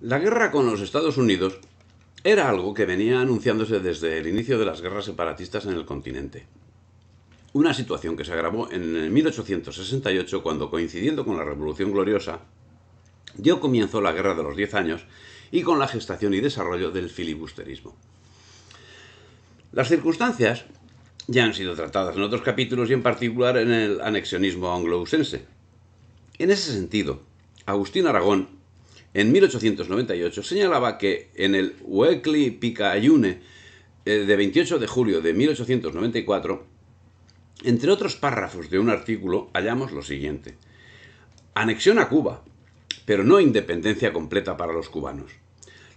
La guerra con los Estados Unidos era algo que venía anunciándose desde el inicio de las guerras separatistas en el continente. Una situación que se agravó en 1868 cuando, coincidiendo con la Revolución Gloriosa, dio comienzo la Guerra de los 10 Años y con la gestación y desarrollo del filibusterismo. Las circunstancias ya han sido tratadas en otros capítulos y en particular en el anexionismo anglo-usense. En ese sentido, Agustín Aragón, en 1898, señalaba que en el Weekly Picayune de 28 de julio de 1894, entre otros párrafos de un artículo, hallamos lo siguiente: anexión a Cuba, pero no independencia completa para los cubanos.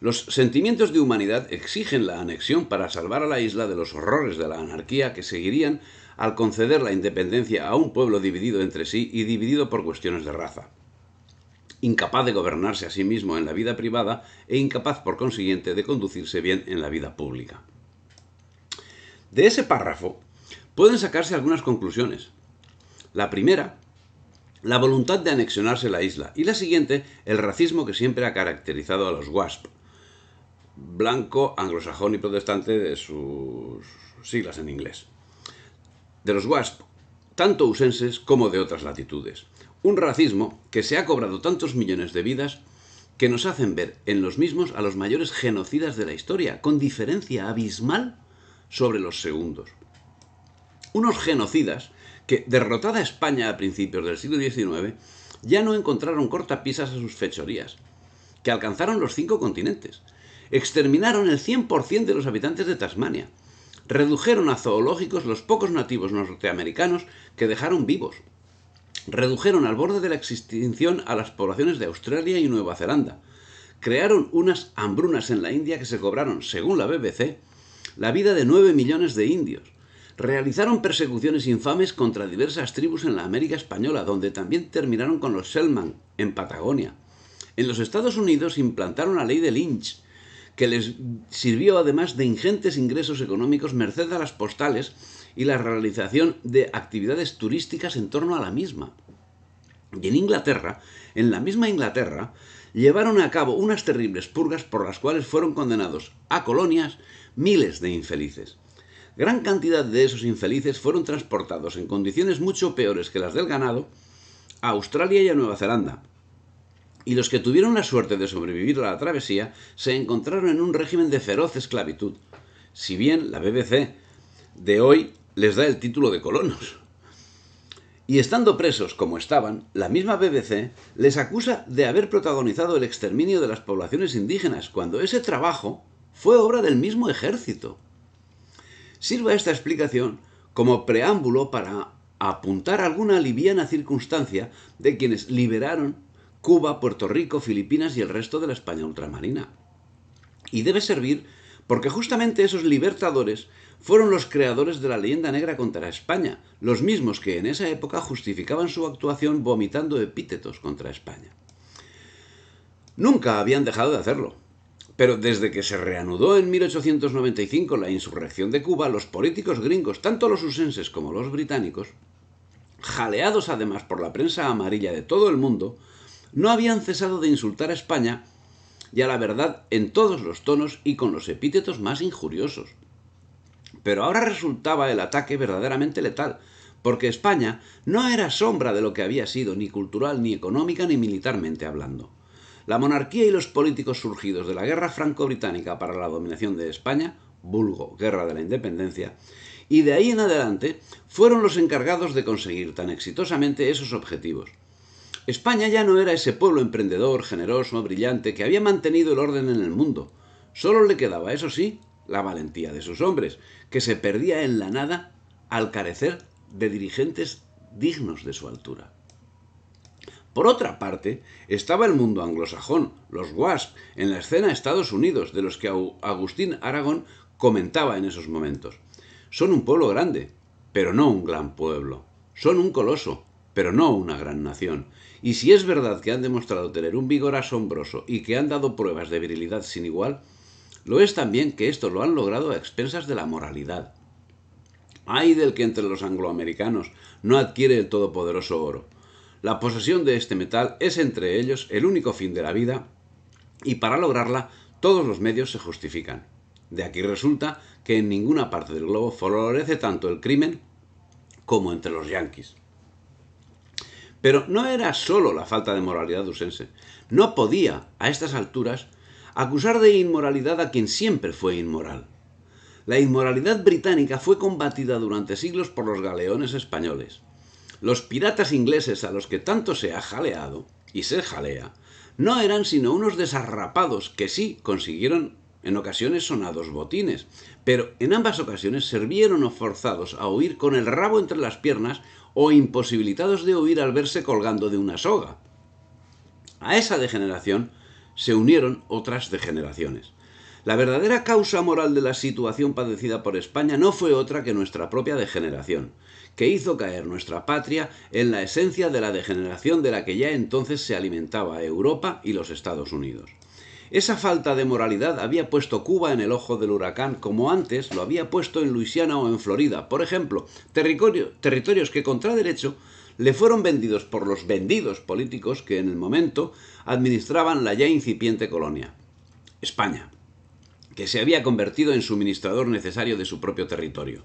Los sentimientos de humanidad exigen la anexión para salvar a la isla de los horrores de la anarquía que seguirían al conceder la independencia a un pueblo dividido entre sí y dividido por cuestiones de raza, incapaz de gobernarse a sí mismo en la vida privada e incapaz, por consiguiente, de conducirse bien en la vida pública. De ese párrafo pueden sacarse algunas conclusiones. La primera, la voluntad de anexionarse la isla, y la siguiente, el racismo que siempre ha caracterizado a los WASP, blanco, anglosajón y protestante de sus siglas en inglés. De los WASP, tanto usenses como de otras latitudes. Un racismo que se ha cobrado tantos millones de vidas que nos hacen ver en los mismos a los mayores genocidas de la historia, con diferencia abismal sobre los segundos. Unos genocidas que, derrotada España a principios del siglo XIX, ya no encontraron cortapisas a sus fechorías, que alcanzaron los 5 continentes, exterminaron el 100% de los habitantes de Tasmania, redujeron a zoológicos los pocos nativos norteamericanos que dejaron vivos, redujeron al borde de la extinción a las poblaciones de Australia y Nueva Zelanda, crearon unas hambrunas en la India que se cobraron, según la BBC, la vida de 9 millones de indios, realizaron persecuciones infames contra diversas tribus en la América Española, donde también terminaron con los Selknam, en Patagonia. En los Estados Unidos implantaron la ley de Lynch, que les sirvió además de ingentes ingresos económicos merced a las postales y la realización de actividades turísticas en torno a la misma. Y en Inglaterra, en la misma Inglaterra, llevaron a cabo unas terribles purgas por las cuales fueron condenados a colonias miles de infelices. Gran cantidad de esos infelices fueron transportados en condiciones mucho peores que las del ganado a Australia y a Nueva Zelanda. Y los que tuvieron la suerte de sobrevivir a la travesía se encontraron en un régimen de feroz esclavitud, si bien la BBC de hoy les da el título de colonos. Y estando presos como estaban, la misma BBC les acusa de haber protagonizado el exterminio de las poblaciones indígenas, cuando ese trabajo fue obra del mismo ejército. Sirva esta explicación como preámbulo para apuntar alguna liviana circunstancia de quienes liberaron Cuba, Puerto Rico, Filipinas y el resto de la España ultramarina. Y debe servir porque justamente esos libertadores fueron los creadores de la leyenda negra contra España, los mismos que en esa época justificaban su actuación vomitando epítetos contra España. Nunca habían dejado de hacerlo, pero desde que se reanudó en 1895 la insurrección de Cuba, los políticos gringos, tanto los usenses como los británicos, jaleados además por la prensa amarilla de todo el mundo, no habían cesado de insultar a España y a la verdad en todos los tonos y con los epítetos más injuriosos. Pero ahora resultaba el ataque verdaderamente letal, porque España no era sombra de lo que había sido, ni cultural, ni económica, ni militarmente hablando. La monarquía y los políticos surgidos de la guerra franco-británica para la dominación de España, vulgo Guerra de la Independencia, y de ahí en adelante fueron los encargados de conseguir tan exitosamente esos objetivos. España ya no era ese pueblo emprendedor, generoso, brillante, que había mantenido el orden en el mundo. Solo le quedaba, eso sí, la valentía de sus hombres, que se perdía en la nada al carecer de dirigentes dignos de su altura. Por otra parte, estaba el mundo anglosajón, los WASP, en la escena Estados Unidos, de los que Agustín Aragón comentaba en esos momentos. Son un pueblo grande, pero no un gran pueblo. Son un coloso, pero no una gran nación. Y si es verdad que han demostrado tener un vigor asombroso y que han dado pruebas de virilidad sin igual, lo es también que esto lo han logrado a expensas de la moralidad. Ay del que entre los angloamericanos no adquiere el todopoderoso oro. La posesión de este metal es entre ellos el único fin de la vida y para lograrla todos los medios se justifican. De aquí resulta que en ninguna parte del globo florece tanto el crimen como entre los yanquis. Pero no era solo la falta de moralidad usense. No podía, a estas alturas, acusar de inmoralidad a quien siempre fue inmoral. La inmoralidad británica fue combatida durante siglos por los galeones españoles. Los piratas ingleses a los que tanto se ha jaleado, y se jalea, no eran sino unos desarrapados que sí consiguieron en ocasiones sonados botines, pero en ambas ocasiones se vieron forzados a huir con el rabo entre las piernas o imposibilitados de huir al verse colgando de una soga. A esa degeneración se unieron otras degeneraciones. La verdadera causa moral de la situación padecida por España no fue otra que nuestra propia degeneración, que hizo caer nuestra patria en la esencia de la degeneración de la que ya entonces se alimentaba Europa y los Estados Unidos. Esa falta de moralidad había puesto Cuba en el ojo del huracán como antes lo había puesto en Luisiana o en Florida, por ejemplo, territorios que contra derecho le fueron vendidos por los vendidos políticos que en el momento administraban la ya incipiente colonia. España, que se había convertido en suministrador necesario de su propio territorio.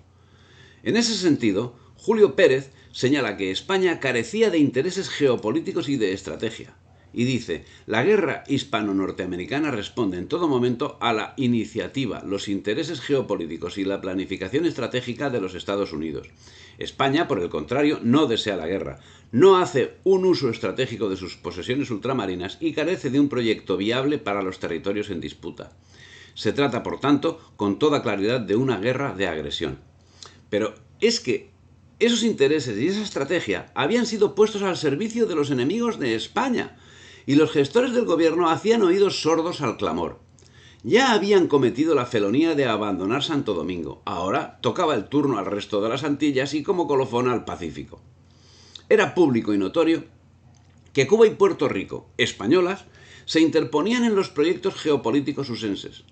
En ese sentido, Julio Pérez señala que España carecía de intereses geopolíticos y de estrategia. Y dice, la guerra hispano-norteamericana responde en todo momento a la iniciativa, los intereses geopolíticos y la planificación estratégica de los Estados Unidos. España, por el contrario, no desea la guerra, no hace un uso estratégico de sus posesiones ultramarinas y carece de un proyecto viable para los territorios en disputa. Se trata, por tanto, con toda claridad de una guerra de agresión. Pero es que esos intereses y esa estrategia habían sido puestos al servicio de los enemigos de España, y los gestores del gobierno hacían oídos sordos al clamor. Ya habían cometido la felonía de abandonar Santo Domingo. Ahora tocaba el turno al resto de las Antillas y como colofón al Pacífico. Era público y notorio que Cuba y Puerto Rico, españolas, se interponían en los proyectos geopolíticos usenses.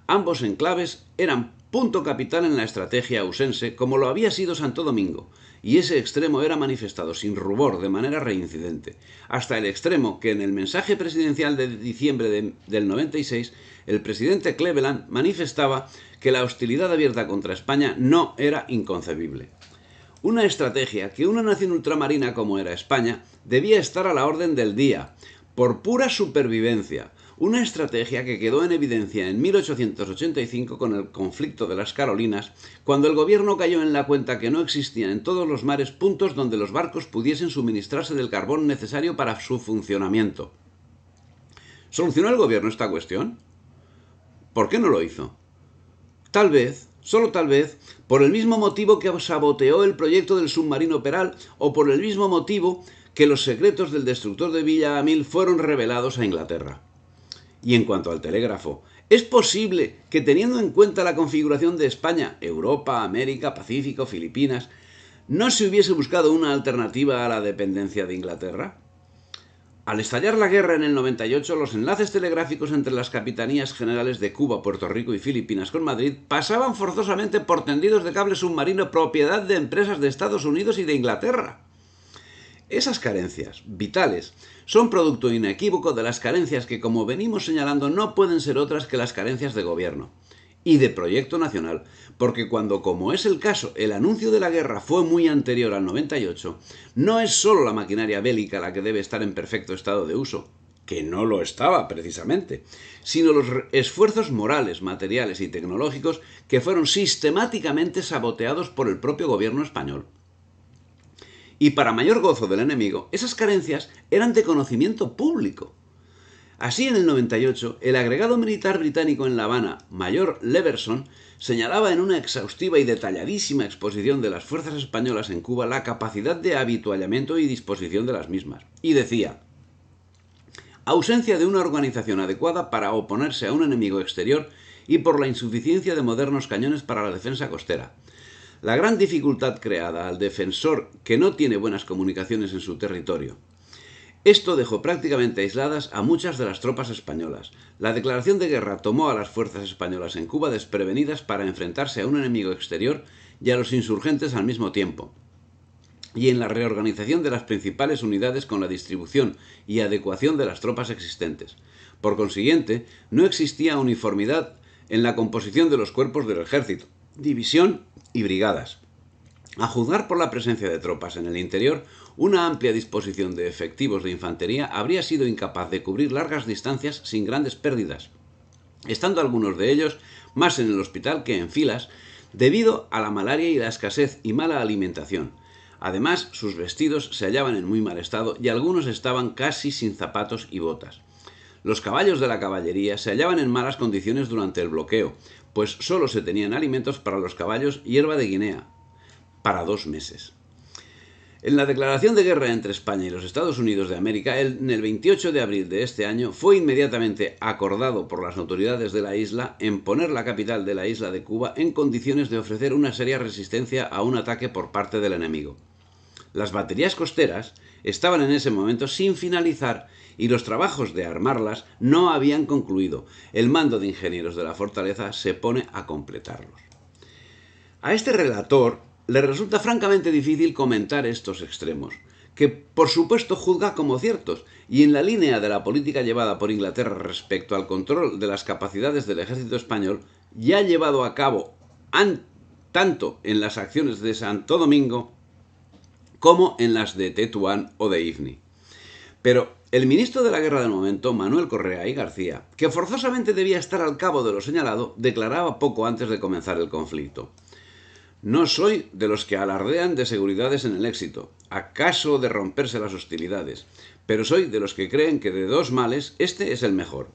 Ambos enclaves eran punto capital en la estrategia usense, como lo había sido Santo Domingo, y ese extremo era manifestado sin rubor de manera reincidente, hasta el extremo que en el mensaje presidencial de diciembre del 96 el presidente Cleveland manifestaba que la hostilidad abierta contra España no era inconcebible. Una estrategia que una nación ultramarina como era España debía estar a la orden del día, por pura supervivencia. Una estrategia que quedó en evidencia en 1885 con el conflicto de las Carolinas, cuando el gobierno cayó en la cuenta que no existían en todos los mares puntos donde los barcos pudiesen suministrarse del carbón necesario para su funcionamiento. ¿Solucionó el gobierno esta cuestión? ¿Por qué no lo hizo? Tal vez, solo tal vez, por el mismo motivo que saboteó el proyecto del submarino Peral o por el mismo motivo que los secretos del destructor de Villa Amil fueron revelados a Inglaterra. Y en cuanto al telégrafo, ¿es posible que teniendo en cuenta la configuración de España, Europa, América, Pacífico, Filipinas, no se hubiese buscado una alternativa a la dependencia de Inglaterra? Al estallar la guerra en el 98, los enlaces telegráficos entre las capitanías generales de Cuba, Puerto Rico y Filipinas con Madrid pasaban forzosamente por tendidos de cable submarino propiedad de empresas de Estados Unidos y de Inglaterra. Esas carencias, vitales, son producto inequívoco de las carencias que, como venimos señalando, no pueden ser otras que las carencias de gobierno y de proyecto nacional, porque cuando, como es el caso, el anuncio de la guerra fue muy anterior al 98, no es solo la maquinaria bélica la que debe estar en perfecto estado de uso, que no lo estaba precisamente, sino los esfuerzos morales, materiales y tecnológicos que fueron sistemáticamente saboteados por el propio gobierno español. Y para mayor gozo del enemigo, esas carencias eran de conocimiento público. Así, en el 98, el agregado militar británico en La Habana, Mayor Leverson, señalaba en una exhaustiva y detalladísima exposición de las fuerzas españolas en Cuba la capacidad de habituallamiento y disposición de las mismas. Y decía, ausencia de una organización adecuada para oponerse a un enemigo exterior y por la insuficiencia de modernos cañones para la defensa costera. La gran dificultad creada al defensor que no tiene buenas comunicaciones en su territorio. Esto dejó prácticamente aisladas a muchas de las tropas españolas. La declaración de guerra tomó a las fuerzas españolas en Cuba desprevenidas para enfrentarse a un enemigo exterior y a los insurgentes al mismo tiempo. Y en la reorganización de las principales unidades con la distribución y adecuación de las tropas existentes. Por consiguiente, no existía uniformidad en la composición de los cuerpos del ejército, división y brigadas. A juzgar por la presencia de tropas en el interior, una amplia disposición de efectivos de infantería habría sido incapaz de cubrir largas distancias sin grandes pérdidas, estando algunos de ellos más en el hospital que en filas, debido a la malaria y la escasez y mala alimentación. Además, sus vestidos se hallaban en muy mal estado y algunos estaban casi sin zapatos y botas. Los caballos de la caballería se hallaban en malas condiciones durante el bloqueo, pues solo se tenían alimentos para los caballos y hierba de Guinea, para 2 meses. En la declaración de guerra entre España y los Estados Unidos de América, en el 28 de abril de este año, fue inmediatamente acordado por las autoridades de la isla en poner la capital de la isla de Cuba en condiciones de ofrecer una seria resistencia a un ataque por parte del enemigo. Las baterías costeras estaban en ese momento sin finalizar y los trabajos de armarlas no habían concluido. El mando de ingenieros de la fortaleza se pone a completarlos. A este relator le resulta francamente difícil comentar estos extremos, que por supuesto juzga como ciertos, y en la línea de la política llevada por Inglaterra respecto al control de las capacidades del ejército español, ya llevado a cabo tanto en las acciones de Santo Domingo como en las de Tetuán o de Ifni. Pero el ministro de la guerra del momento, Manuel Correa y García, que forzosamente debía estar al cabo de lo señalado, declaraba poco antes de comenzar el conflicto: no soy de los que alardean de seguridades en el éxito, acaso de romperse las hostilidades, pero soy de los que creen que de 2 males este es el mejor.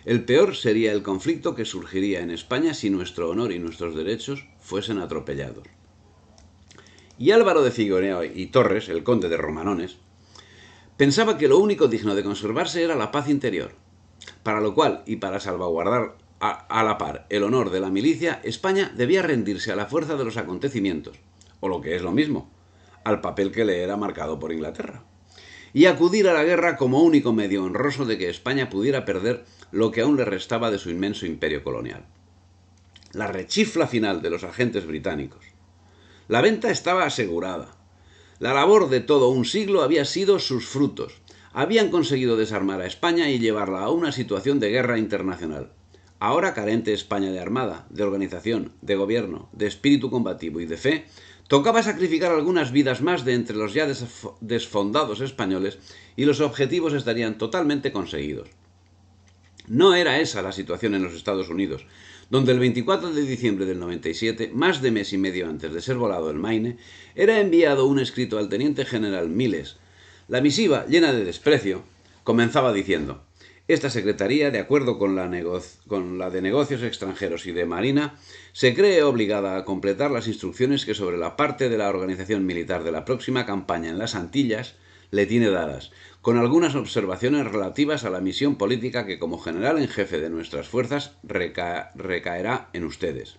El peor sería el conflicto que surgiría en España si nuestro honor y nuestros derechos fuesen atropellados. Y Álvaro de Figueroa y Torres, el conde de Romanones, pensaba que lo único digno de conservarse era la paz interior, para lo cual, y para salvaguardar a la par el honor de la milicia, España debía rendirse a la fuerza de los acontecimientos, o lo que es lo mismo, al papel que le era marcado por Inglaterra, y acudir a la guerra como único medio honroso de que España pudiera perder lo que aún le restaba de su inmenso imperio colonial. La rechifla final de los agentes británicos. La venta estaba asegurada. La labor de todo un siglo había sido sus frutos. Habían conseguido desarmar a España y llevarla a una situación de guerra internacional. Ahora carente España de armada, de organización, de gobierno, de espíritu combativo y de fe, tocaba sacrificar algunas vidas más de entre los ya desfondados españoles y los objetivos estarían totalmente conseguidos. No era esa la situación en los Estados Unidos, donde el 24 de diciembre del 97, más de mes y medio antes de ser volado el Maine, era enviado un escrito al teniente general Miles. La misiva, llena de desprecio, comenzaba diciendo: esta secretaría, de acuerdo con la de Negocios Extranjeros y de Marina, se cree obligada a completar las instrucciones que sobre la parte de la organización militar de la próxima campaña en las Antillas le tiene dadas, con algunas observaciones relativas a la misión política que como general en jefe de nuestras fuerzas recaerá en ustedes.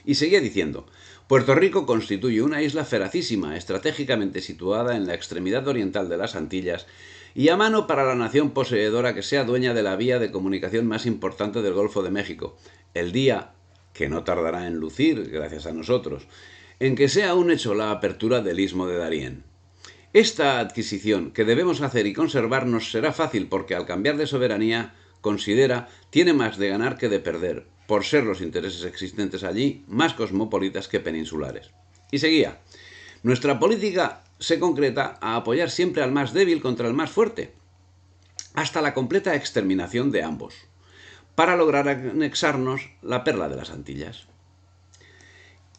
Y seguía diciendo: Puerto Rico constituye una isla feracísima, estratégicamente situada en la extremidad oriental de las Antillas y a mano para la nación poseedora que sea dueña de la vía de comunicación más importante del Golfo de México, el día, que no tardará en lucir, gracias a nosotros, en que sea un hecho la apertura del Istmo de Darién. Esta adquisición que debemos hacer y conservar nos será fácil porque al cambiar de soberanía, considera, tiene más de ganar que de perder, por ser los intereses existentes allí más cosmopolitas que peninsulares. Y seguía: nuestra política se concreta a apoyar siempre al más débil contra el más fuerte, hasta la completa exterminación de ambos, para lograr anexarnos la perla de las Antillas.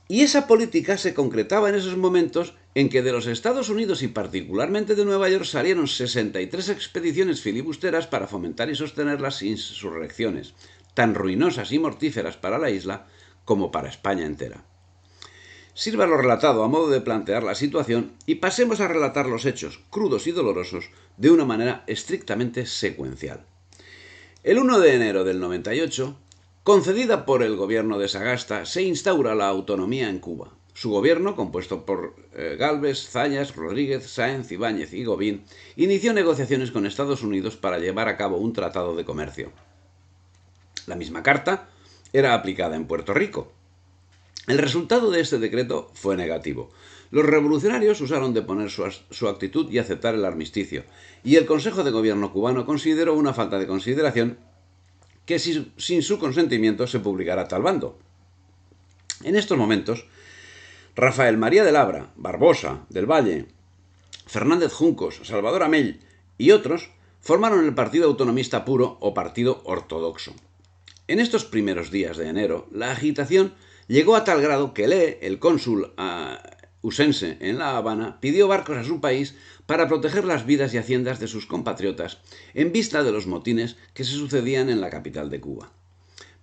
Y esa política se concretaba en esos momentos en que de los Estados Unidos y particularmente de Nueva York salieron 63 expediciones filibusteras para fomentar y sostener las insurrecciones, tan ruinosas y mortíferas para la isla como para España entera. Sirva lo relatado a modo de plantear la situación y pasemos a relatar los hechos, crudos y dolorosos, de una manera estrictamente secuencial. El 1 de enero del 98, concedida por el gobierno de Sagasta, se instaura la autonomía en Cuba. Su gobierno, compuesto por Gálvez, Zayas, Rodríguez, Sáenz, Ibáñez y Gobín, inició negociaciones con Estados Unidos para llevar a cabo un tratado de comercio. La misma carta era aplicada en Puerto Rico. El resultado de este decreto fue negativo. Los revolucionarios usaron de poner su actitud y aceptar el armisticio, y el Consejo de Gobierno cubano consideró una falta de consideración que sin su consentimiento se publicara tal bando. En estos momentos, Rafael María de Labra, Barbosa, del Valle, Fernández Juncos, Salvador Amell y otros formaron el Partido Autonomista Puro o Partido Ortodoxo. En estos primeros días de enero, la agitación llegó a tal grado que Lee, el cónsul usense en La Habana, pidió barcos a su país para proteger las vidas y haciendas de sus compatriotas en vista de los motines que se sucedían en la capital de Cuba.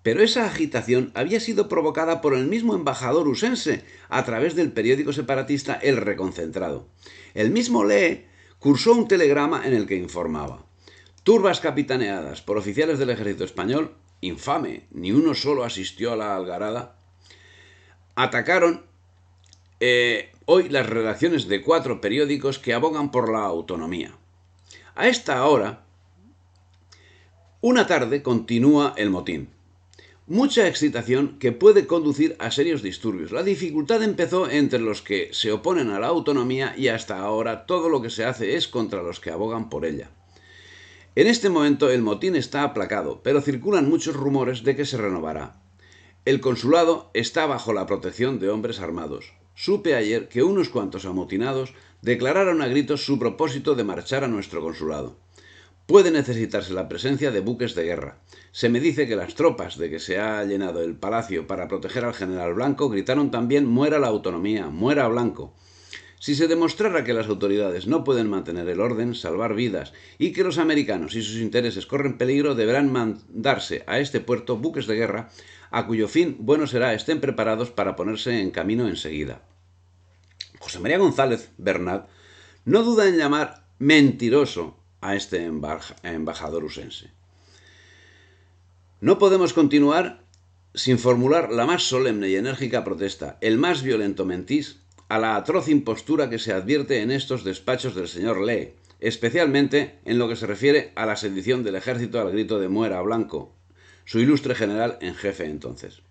Pero esa agitación había sido provocada por el mismo embajador usense a través del periódico separatista El Reconcentrado. El mismo Lee cursó un telegrama en el que informaba: turbas capitaneadas por oficiales del ejército español, infame, ni uno solo asistió a la algarada, atacaron hoy las redacciones de 4 periódicos que abogan por la autonomía. A esta hora, una tarde, continúa el motín. Mucha excitación que puede conducir a serios disturbios. La dificultad empezó entre los que se oponen a la autonomía y hasta ahora todo lo que se hace es contra los que abogan por ella. En este momento el motín está aplacado, pero circulan muchos rumores de que se renovará. El consulado está bajo la protección de hombres armados. Supe ayer que unos cuantos amotinados declararon a gritos su propósito de marchar a nuestro consulado. Puede necesitarse la presencia de buques de guerra. Se me dice que las tropas de que se ha llenado el palacio para proteger al general Blanco gritaron también «muera la autonomía, muera Blanco». Si se demostrara que las autoridades no pueden mantener el orden, salvar vidas y que los americanos y sus intereses corren peligro, deberán mandarse a este puerto buques de guerra a cuyo fin bueno será estén preparados para ponerse en camino enseguida. José María González Bernat no duda en llamar mentiroso a este embajador usense. No podemos continuar sin formular la más solemne y enérgica protesta, el más violento mentís, a la atroz impostura que se advierte en estos despachos del señor Lee, especialmente en lo que se refiere a la sedición del ejército al grito de «muera Blanco», su ilustre general en jefe entonces.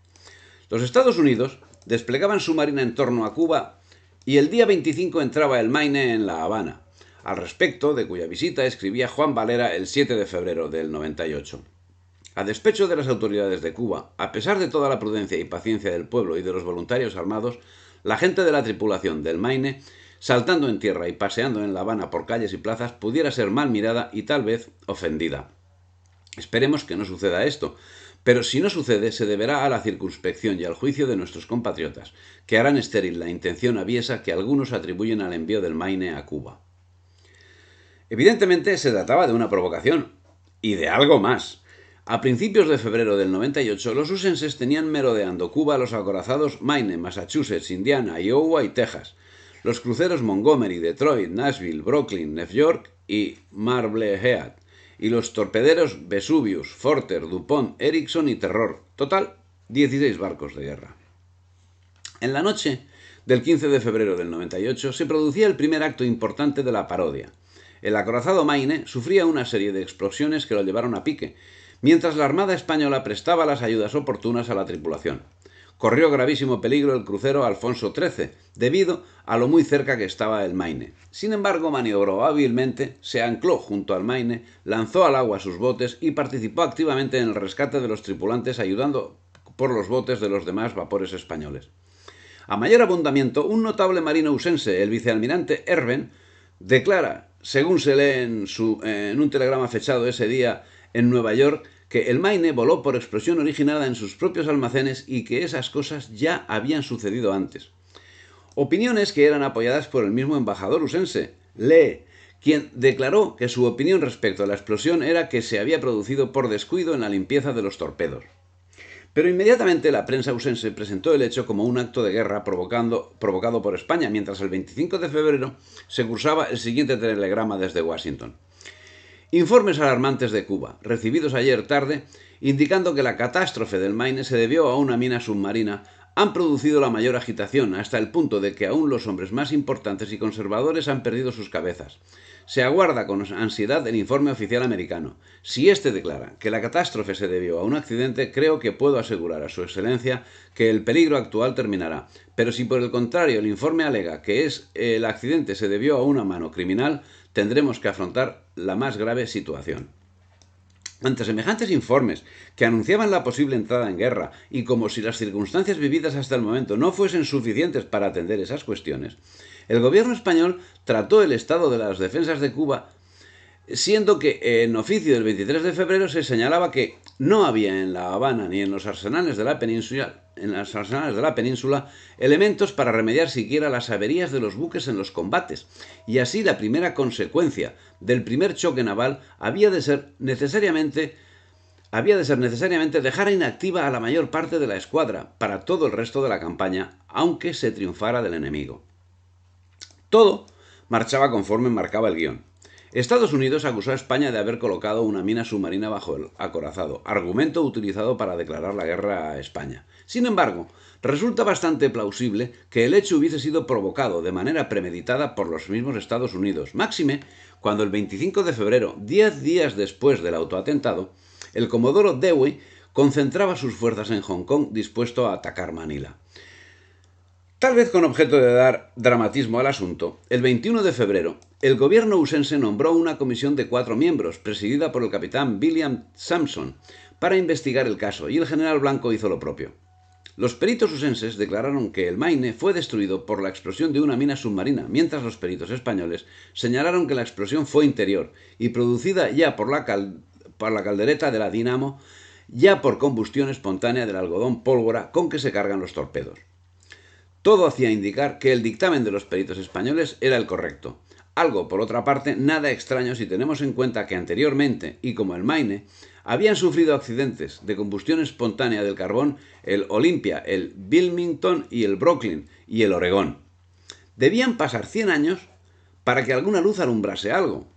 Los Estados Unidos desplegaban su marina en torno a Cuba y el día 25 entraba el Maine en La Habana, al respecto de cuya visita escribía Juan Valera el 7 de febrero del 98. A despecho de las autoridades de Cuba, a pesar de toda la prudencia y paciencia del pueblo y de los voluntarios armados, la gente de la tripulación del Maine, saltando en tierra y paseando en La Habana por calles y plazas, pudiera ser mal mirada y tal vez ofendida. Esperemos que no suceda esto, pero si no sucede, se deberá a la circunspección y al juicio de nuestros compatriotas, que harán estéril la intención aviesa que algunos atribuyen al envío del Maine a Cuba. Evidentemente se trataba de una provocación, y de algo más. A principios de febrero del 98, los usenses tenían merodeando Cuba los acorazados Maine, Massachusetts, Indiana, Iowa y Texas, los cruceros Montgomery, Detroit, Nashville, Brooklyn, New York y Marblehead, y los torpederos Vesuvius, Forter, DuPont, Erickson y Terror. Total, 16 barcos de guerra. En la noche del 15 de febrero del 98 se producía el primer acto importante de la parodia. El acorazado Maine sufría una serie de explosiones que lo llevaron a pique, mientras la Armada Española prestaba las ayudas oportunas a la tripulación. Corrió gravísimo peligro el crucero Alfonso XIII, debido a lo muy cerca que estaba el Maine. Sin embargo, maniobró hábilmente, se ancló junto al Maine, lanzó al agua sus botes y participó activamente en el rescate de los tripulantes, ayudando por los botes de los demás vapores españoles. A mayor abundamiento, un notable marino usense, el vicealmirante Erben, declara, según se lee en un telegrama fechado ese día en Nueva York, que el Maine voló por explosión originada en sus propios almacenes y que esas cosas ya habían sucedido antes. Opiniones que eran apoyadas por el mismo embajador usense, Lee, quien declaró que su opinión respecto a la explosión era que se había producido por descuido en la limpieza de los torpedos. Pero inmediatamente la prensa usense presentó el hecho como un acto de guerra provocado por España, mientras el 25 de febrero se cursaba el siguiente telegrama desde Washington. Informes alarmantes de Cuba, recibidos ayer tarde, indicando que la catástrofe del Maine se debió a una mina submarina, han producido la mayor agitación, hasta el punto de que aún los hombres más importantes y conservadores han perdido sus cabezas. Se aguarda con ansiedad el informe oficial americano. Si éste declara que la catástrofe se debió a un accidente, creo que puedo asegurar a su excelencia que el peligro actual terminará. Pero si por el contrario el informe alega que el accidente se debió a una mano criminal, tendremos que afrontar la más grave situación. Ante semejantes informes que anunciaban la posible entrada en guerra y como si las circunstancias vividas hasta el momento no fuesen suficientes para atender esas cuestiones, el gobierno español trató el estado de las defensas de Cuba, siendo que en oficio del 23 de febrero se señalaba que no había en La Habana ni en los arsenales de la península elementos para remediar siquiera las averías de los buques en los combates, y así la primera consecuencia del primer choque naval había de ser necesariamente dejar inactiva a la mayor parte de la escuadra para todo el resto de la campaña, aunque se triunfara del enemigo. Todo marchaba conforme marcaba el guión. Estados Unidos acusó a España de haber colocado una mina submarina bajo el acorazado, argumento utilizado para declarar la guerra a España. Sin embargo, resulta bastante plausible que el hecho hubiese sido provocado de manera premeditada por los mismos Estados Unidos, máxime cuando el 25 de febrero, 10 días después del autoatentado, el comodoro Dewey concentraba sus fuerzas en Hong Kong dispuesto a atacar Manila. Tal vez con objeto de dar dramatismo al asunto, el 21 de febrero, el gobierno husense nombró una comisión de 4 miembros, presidida por el capitán William Sampson, para investigar el caso, y el general Blanco hizo lo propio. Los peritos husenses declararon que el Maine fue destruido por la explosión de una mina submarina, mientras los peritos españoles señalaron que la explosión fue interior y producida ya por la caldereta de la Dinamo, ya por combustión espontánea del algodón pólvora con que se cargan los torpedos. Todo hacía indicar que el dictamen de los peritos españoles era el correcto. Algo, por otra parte, nada extraño si tenemos en cuenta que anteriormente, y como el Maine, habían sufrido accidentes de combustión espontánea del carbón el Olympia, el Wilmington y el Brooklyn y el Oregón. Debían pasar 100 años para que alguna luz alumbrase algo.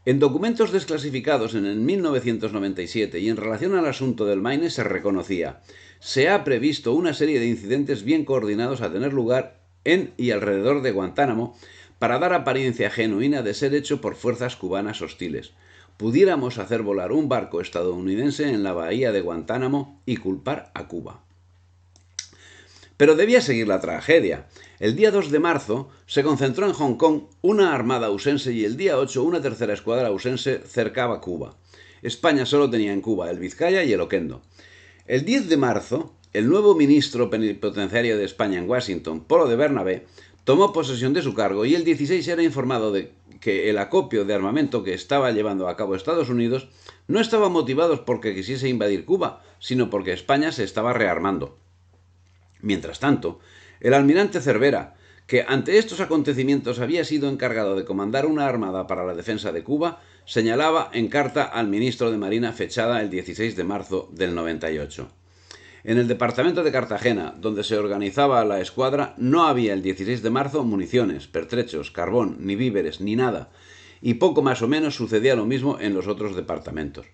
En documentos desclasificados en el 1997 y en relación al asunto del Maine se reconocía: se ha previsto una serie de incidentes bien coordinados a tener lugar en y alrededor de Guantánamo para dar apariencia genuina de ser hecho por fuerzas cubanas hostiles. Pudiéramos hacer volar un barco estadounidense en la bahía de Guantánamo y culpar a Cuba. Pero debía seguir la tragedia. El día 2 de marzo se concentró en Hong Kong una armada husense y el día 8 una tercera escuadra husense cercaba Cuba. España solo tenía en Cuba el Vizcaya y el Oquendo. El 10 de marzo, el nuevo ministro plenipotenciario de España en Washington, Polo de Bernabé, tomó posesión de su cargo y el 16 era informado de que el acopio de armamento que estaba llevando a cabo Estados Unidos no estaba motivado porque quisiese invadir Cuba, sino porque España se estaba rearmando. Mientras tanto, el almirante Cervera, que ante estos acontecimientos había sido encargado de comandar una armada para la defensa de Cuba, señalaba en carta al ministro de Marina fechada el 16 de marzo del 98. En el departamento de Cartagena, donde se organizaba la escuadra, no había el 16 de marzo municiones, pertrechos, carbón, ni víveres, ni nada, y poco más o menos sucedía lo mismo en los otros departamentos.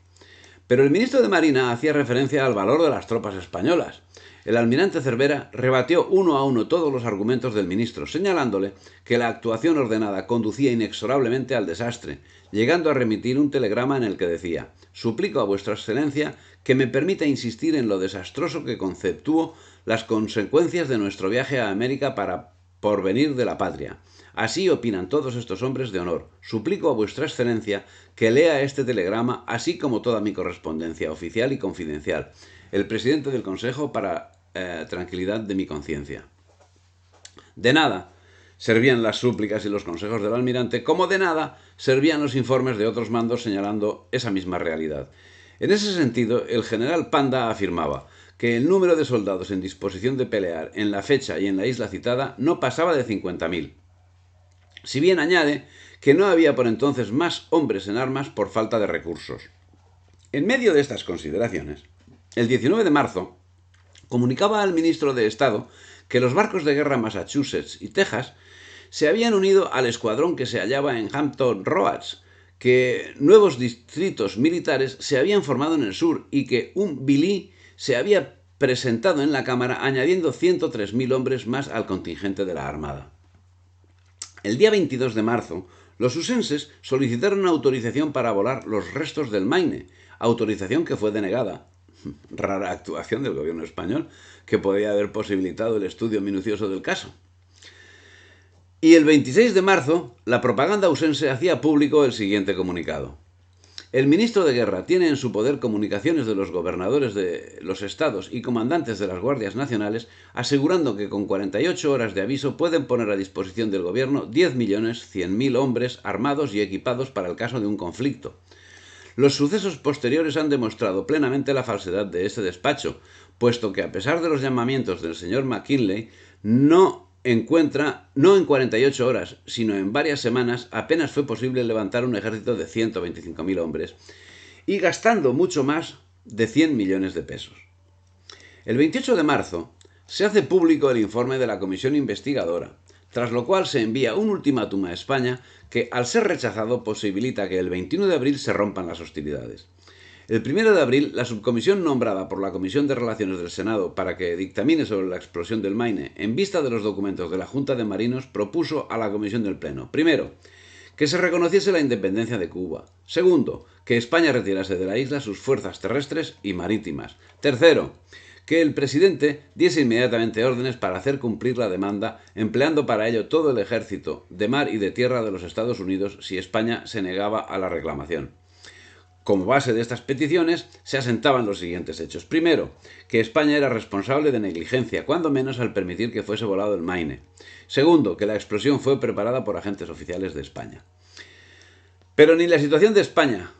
Pero el ministro de Marina hacía referencia al valor de las tropas españolas. El almirante Cervera rebatió uno a uno todos los argumentos del ministro, señalándole que la actuación ordenada conducía inexorablemente al desastre, llegando a remitir un telegrama en el que decía: «Suplico a vuestra excelencia que me permita insistir en lo desastroso que conceptúo las consecuencias de nuestro viaje a América para porvenir de la patria. Así opinan todos estos hombres de honor. Suplico a vuestra excelencia que lea este telegrama, así como toda mi correspondencia oficial y confidencial. El presidente del Consejo para tranquilidad de mi conciencia». De nada servían las súplicas y los consejos del almirante, como de nada servían los informes de otros mandos señalando esa misma realidad. En ese sentido, el general Panda afirmaba que el número de soldados en disposición de pelear en la fecha y en la isla citada no pasaba de 50.000. Si bien añade que no había por entonces más hombres en armas por falta de recursos. En medio de estas consideraciones, el 19 de marzo comunicaba al ministro de Estado que los barcos de guerra Massachusetts y Texas se habían unido al escuadrón que se hallaba en Hampton Roads, que nuevos distritos militares se habían formado en el sur y que un Billy se había presentado en la Cámara añadiendo 103.000 hombres más al contingente de la Armada. El día 22 de marzo, los husenses solicitaron autorización para volar los restos del Maine, autorización que fue denegada. Rara actuación del gobierno español, que podía haber posibilitado el estudio minucioso del caso. Y el 26 de marzo, la propaganda husense hacía público el siguiente comunicado: El ministro de Guerra tiene en su poder comunicaciones de los gobernadores de los estados y comandantes de las guardias nacionales, asegurando que con 48 horas de aviso pueden poner a disposición del gobierno 10.100.000 hombres armados y equipados para el caso de un conflicto. Los sucesos posteriores han demostrado plenamente la falsedad de este despacho, puesto que a pesar de los llamamientos del señor McKinley, no en 48 horas, sino en varias semanas, apenas fue posible levantar un ejército de 125.000 hombres, y gastando mucho más de 100 millones de pesos. El 28 de marzo se hace público el informe de la comisión investigadora, tras lo cual se envía un ultimátum a España que, al ser rechazado, posibilita que el 21 de abril se rompan las hostilidades. El 1 de abril, la subcomisión nombrada por la Comisión de Relaciones del Senado para que dictamine sobre la explosión del Maine, en vista de los documentos de la Junta de Marinos, propuso a la Comisión del Pleno, primero, que se reconociese la independencia de Cuba. Segundo, que España retirase de la isla sus fuerzas terrestres y marítimas. Tercero, que el presidente diese inmediatamente órdenes para hacer cumplir la demanda, empleando para ello todo el ejército de mar y de tierra de los Estados Unidos si España se negaba a la reclamación. Como base de estas peticiones se asentaban los siguientes hechos. Primero, que España era responsable de negligencia, cuando menos al permitir que fuese volado el Maine. Segundo, que la explosión fue preparada por agentes oficiales de España. Pero ni la situación de España,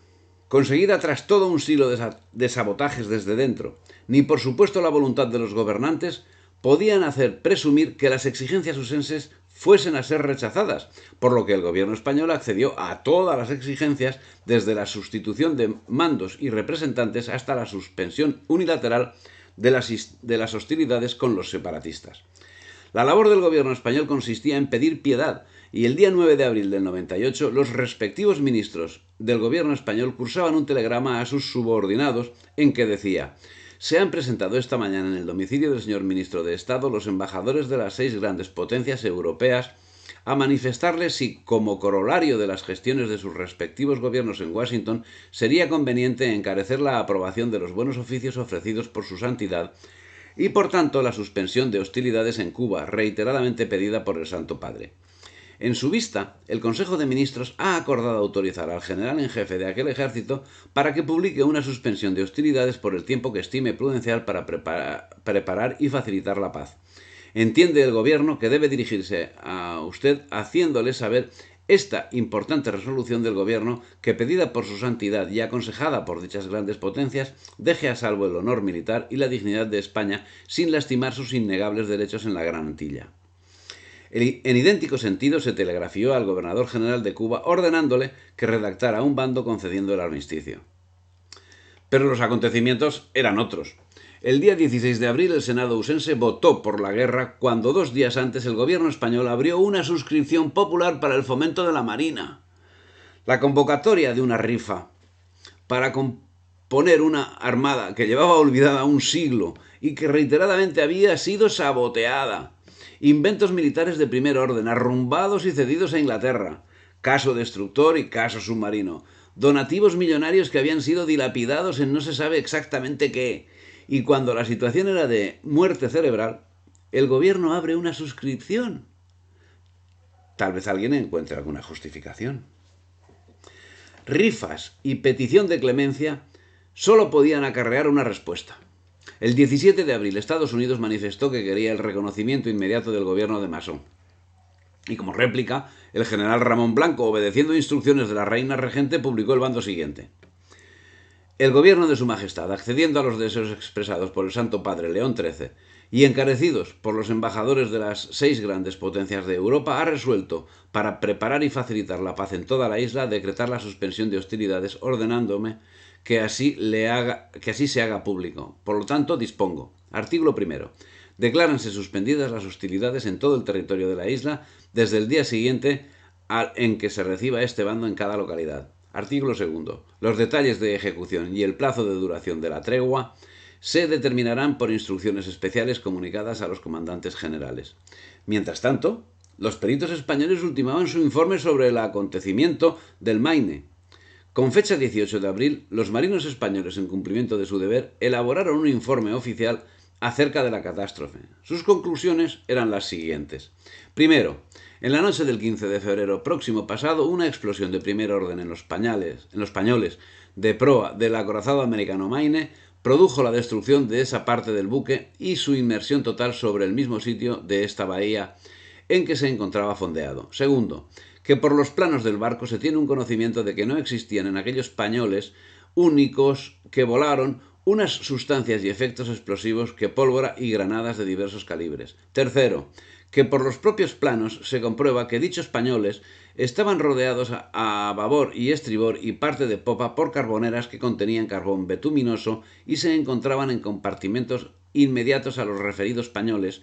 conseguida tras todo un siglo de sabotajes desde dentro, ni por supuesto la voluntad de los gobernantes, podían hacer presumir que las exigencias usenses fuesen a ser rechazadas, por lo que el gobierno español accedió a todas las exigencias, desde la sustitución de mandos y representantes hasta la suspensión unilateral de las hostilidades con los separatistas. La labor del gobierno español consistía en pedir piedad, y el día 9 de abril del 98 los respectivos ministros del gobierno español cursaban un telegrama a sus subordinados en que decía: se han presentado esta mañana en el domicilio del señor ministro de Estado los embajadores de las 6 grandes potencias europeas a manifestarles si, como corolario de las gestiones de sus respectivos gobiernos en Washington, sería conveniente encarecer la aprobación de los buenos oficios ofrecidos por su santidad y, por tanto, la suspensión de hostilidades en Cuba, reiteradamente pedida por el Santo Padre. En su vista, el Consejo de Ministros ha acordado autorizar al general en jefe de aquel ejército para que publique una suspensión de hostilidades por el tiempo que estime prudencial para preparar y facilitar la paz. Entiende el gobierno que debe dirigirse a usted haciéndole saber esta importante resolución del gobierno que, pedida por su santidad y aconsejada por dichas grandes potencias, deje a salvo el honor militar y la dignidad de España sin lastimar sus innegables derechos en la Gran Antilla. En idéntico sentido se telegrafió al gobernador general de Cuba ordenándole que redactara un bando concediendo el armisticio. Pero los acontecimientos eran otros. El día 16 de abril el Senado usense votó por la guerra cuando 2 días antes el gobierno español abrió una suscripción popular para el fomento de la marina. La convocatoria de una rifa para componer una armada que llevaba olvidada un siglo y que reiteradamente había sido saboteada. Inventos militares de primer orden, arrumbados y cedidos a Inglaterra, caso destructor y caso submarino, donativos millonarios que habían sido dilapidados en no se sabe exactamente qué, y cuando la situación era de muerte cerebral, el gobierno abre una suscripción. Tal vez alguien encuentre alguna justificación. Rifas y petición de clemencia solo podían acarrear una respuesta. El 17 de abril Estados Unidos manifestó que quería el reconocimiento inmediato del gobierno de Masson. Y como réplica, el general Ramón Blanco, obedeciendo instrucciones de la reina regente, publicó el bando siguiente: el gobierno de su majestad, accediendo a los deseos expresados por el Santo Padre León XIII y encarecidos por los embajadores de las 6 grandes potencias de Europa, ha resuelto, para preparar y facilitar la paz en toda la isla, decretar la suspensión de hostilidades, ordenándome que así se haga público. Por lo tanto, dispongo. Artículo 1. Decláranse suspendidas las hostilidades en todo el territorio de la isla desde el día siguiente en que se reciba este bando en cada localidad. Artículo 2. Los detalles de ejecución y el plazo de duración de la tregua se determinarán por instrucciones especiales comunicadas a los comandantes generales. Mientras tanto, los peritos españoles ultimaban su informe sobre el acontecimiento del Maine. Con fecha 18 de abril, los marinos españoles, en cumplimiento de su deber, elaboraron un informe oficial acerca de la catástrofe. Sus conclusiones eran las siguientes. Primero, En la noche del 15 de febrero próximo pasado, una explosión de primer orden en los pañoles de proa del acorazado americano Maine produjo la destrucción de esa parte del buque y su inmersión total sobre el mismo sitio de esta bahía en que se encontraba fondeado. Segundo, que por los planos del barco se tiene un conocimiento de que no existían en aquellos pañoles únicos que volaron unas sustancias y efectos explosivos que pólvora y granadas de diversos calibres. Tercero, que por los propios planos se comprueba que dichos pañoles estaban rodeados a babor y estribor y parte de popa por carboneras que contenían carbón betuminoso y se encontraban en compartimentos inmediatos a los referidos pañoles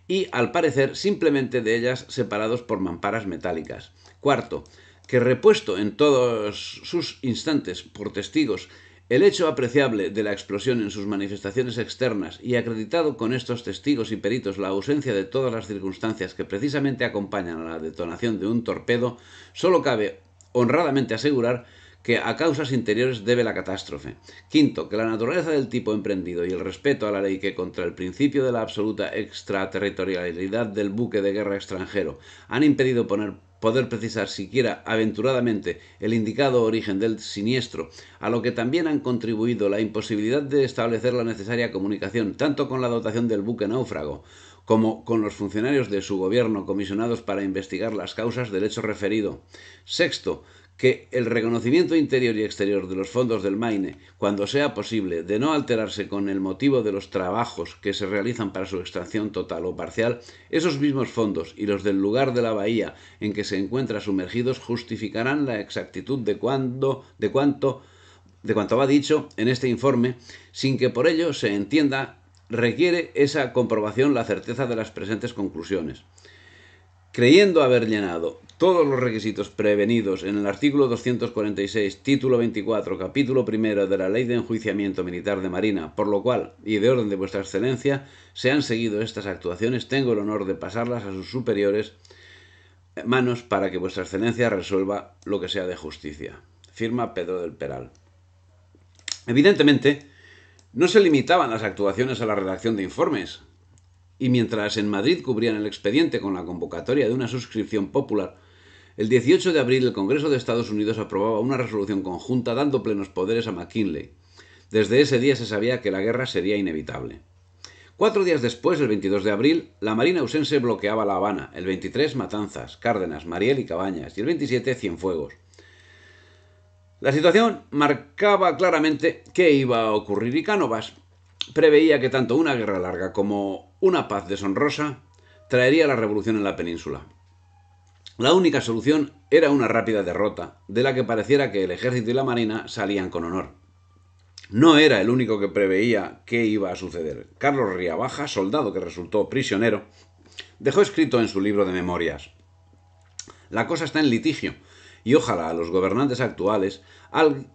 y, al parecer, simplemente de ellas separados por mamparas metálicas. Cuarto, que repuesto en todos sus instantes por testigos el hecho apreciable de la explosión en sus manifestaciones externas y acreditado con estos testigos y peritos la ausencia de todas las circunstancias que precisamente acompañan a la detonación de un torpedo, solo cabe honradamente asegurar que a causas interiores debe la catástrofe. Quinto, que la naturaleza del tipo emprendido y el respeto a la ley que contra el principio de la absoluta extraterritorialidad del buque de guerra extranjero han impedido poder precisar siquiera aventuradamente el indicado origen del siniestro, a lo que también han contribuido la imposibilidad de establecer la necesaria comunicación tanto con la dotación del buque náufrago como con los funcionarios de su gobierno comisionados para investigar las causas del hecho referido. Sexto, que el reconocimiento interior y exterior de los fondos del Maine, cuando sea posible, de no alterarse con el motivo de los trabajos que se realizan para su extracción total o parcial, esos mismos fondos y los del lugar de la bahía en que se encuentra sumergidos justificarán la exactitud de cuanto va dicho en este informe, sin que por ello se entienda requiere esa comprobación la certeza de las presentes conclusiones. Creyendo haber llenado todos los requisitos prevenidos en el artículo 246, título 24, capítulo primero de la Ley de Enjuiciamiento Militar de Marina, por lo cual, y de orden de vuestra excelencia, se han seguido estas actuaciones, tengo el honor de pasarlas a sus superiores manos para que vuestra excelencia resuelva lo que sea de justicia. Firma Pedro del Peral. Evidentemente, no se limitaban las actuaciones a la redacción de informes, y mientras en Madrid cubrían el expediente con la convocatoria de una suscripción popular, el 18 de abril el Congreso de Estados Unidos aprobaba una resolución conjunta dando plenos poderes a McKinley. Desde ese día se sabía que la guerra sería inevitable. 4 días después, el 22 de abril, la Marina Ausense bloqueaba La Habana, el 23 Matanzas, Cárdenas, Mariel y Cabañas, y el 27 Cienfuegos. La situación marcaba claramente qué iba a ocurrir y Cánovas preveía que tanto una guerra larga como una paz deshonrosa traería la revolución en la península. La única solución era una rápida derrota, de la que pareciera que el ejército y la marina salían con honor. No era el único que preveía qué iba a suceder. Carlos Riabaja, soldado que resultó prisionero, dejó escrito en su libro de memorias: la cosa está en litigio, y ojalá a los gobernantes actuales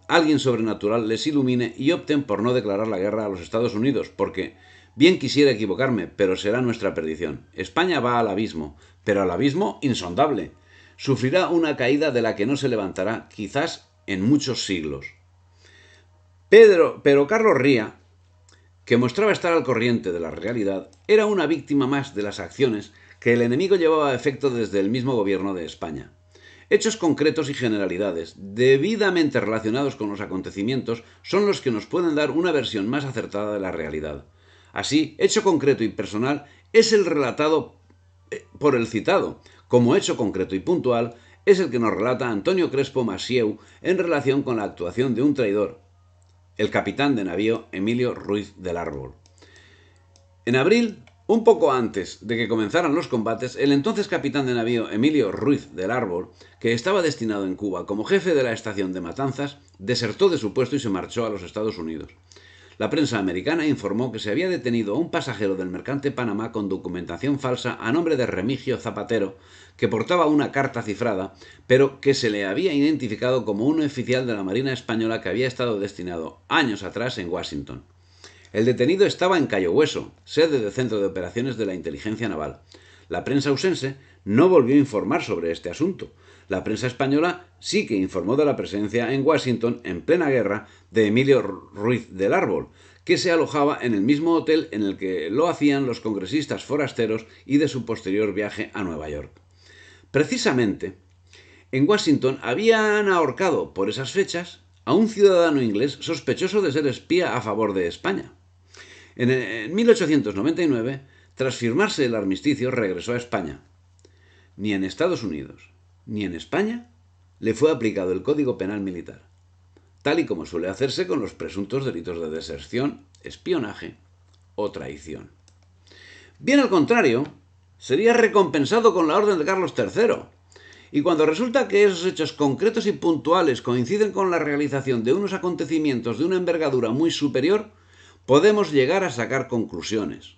alguien sobrenatural les ilumine y opten por no declarar la guerra a los Estados Unidos, porque bien quisiera equivocarme, pero será nuestra perdición. España va al abismo, pero al abismo insondable. Sufrirá una caída de la que no se levantará, quizás en muchos siglos. Pero Carlos Ría, que mostraba estar al corriente de la realidad, era una víctima más de las acciones que el enemigo llevaba a efecto desde el mismo gobierno de España. Hechos concretos y generalidades, debidamente relacionados con los acontecimientos, son los que nos pueden dar una versión más acertada de la realidad. Así, hecho concreto y personal es el relatado por el citado, como hecho concreto y puntual es el que nos relata Antonio Crespo Massieu en relación con la actuación de un traidor, el capitán de navío Emilio Ruiz del Árbol. En abril, un poco antes de que comenzaran los combates, el entonces capitán de navío Emilio Ruiz del Árbol, que estaba destinado en Cuba como jefe de la estación de Matanzas, desertó de su puesto y se marchó a los Estados Unidos. La prensa americana informó que se había detenido a un pasajero del mercante Panamá con documentación falsa a nombre de Remigio Zapatero, que portaba una carta cifrada, pero que se le había identificado como un oficial de la Marina Española que había estado destinado años atrás en Washington. El detenido estaba en Cayo Hueso, sede del Centro de Operaciones de la Inteligencia Naval. La prensa ausense no volvió a informar sobre este asunto. La prensa española sí que informó de la presencia en Washington, en plena guerra, de Emilio Ruiz del Árbol, que se alojaba en el mismo hotel en el que lo hacían los congresistas forasteros y de su posterior viaje a Nueva York. Precisamente, en Washington habían ahorcado por esas fechas a un ciudadano inglés sospechoso de ser espía a favor de España. En 1899, tras firmarse el armisticio, regresó a España. Ni en Estados Unidos ni en España le fue aplicado el Código Penal Militar, tal y como suele hacerse con los presuntos delitos de deserción, espionaje o traición. Bien al contrario, sería recompensado con la Orden de Carlos III. Y cuando resulta que esos hechos concretos y puntuales coinciden con la realización de unos acontecimientos de una envergadura muy superior, podemos llegar a sacar conclusiones.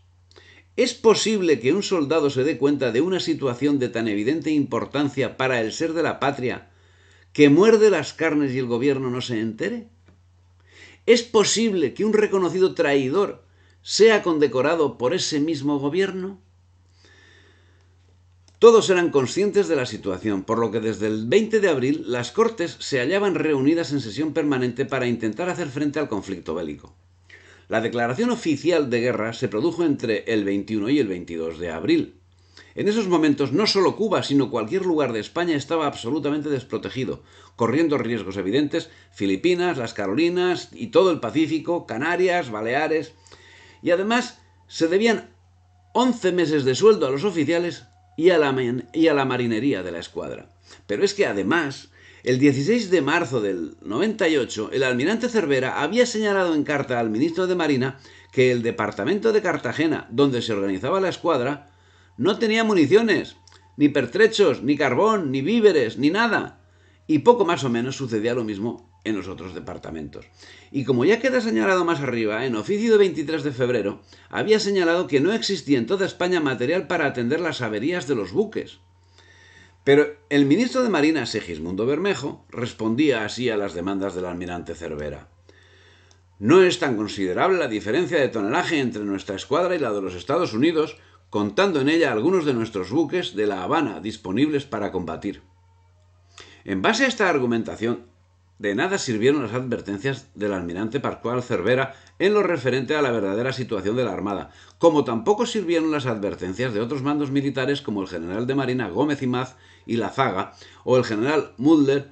¿Es posible que un soldado se dé cuenta de una situación de tan evidente importancia para el ser de la patria que muerde las carnes y el gobierno no se entere? ¿Es posible que un reconocido traidor sea condecorado por ese mismo gobierno? Todos eran conscientes de la situación, por lo que desde el 20 de abril las Cortes se hallaban reunidas en sesión permanente para intentar hacer frente al conflicto bélico. La declaración oficial de guerra se produjo entre el 21 y el 22 de abril. En esos momentos no solo Cuba, sino cualquier lugar de España estaba absolutamente desprotegido, corriendo riesgos evidentes Filipinas, las Carolinas y todo el Pacífico, Canarias, Baleares. Y además se debían 11 meses de sueldo a los oficiales y a la marinería de la escuadra. Pero es que además, el 16 de marzo del 98, el almirante Cervera había señalado en carta al ministro de Marina que el departamento de Cartagena, donde se organizaba la escuadra, no tenía municiones, ni pertrechos, ni carbón, ni víveres, ni nada. Y poco más o menos sucedía lo mismo en los otros departamentos. Y como ya queda señalado más arriba, en oficio de 23 de febrero, había señalado que no existía en toda España material para atender las averías de los buques. Pero el ministro de Marina, Segismundo Bermejo, respondía así a las demandas del almirante Cervera. No es tan considerable la diferencia de tonelaje entre nuestra escuadra y la de los Estados Unidos, contando en ella algunos de nuestros buques de La Habana disponibles para combatir. En base a esta argumentación, de nada sirvieron las advertencias del almirante Pascual Cervera en lo referente a la verdadera situación de la Armada, como tampoco sirvieron las advertencias de otros mandos militares como el general de Marina Gómez Imaz y Lazaga, o el general Mulder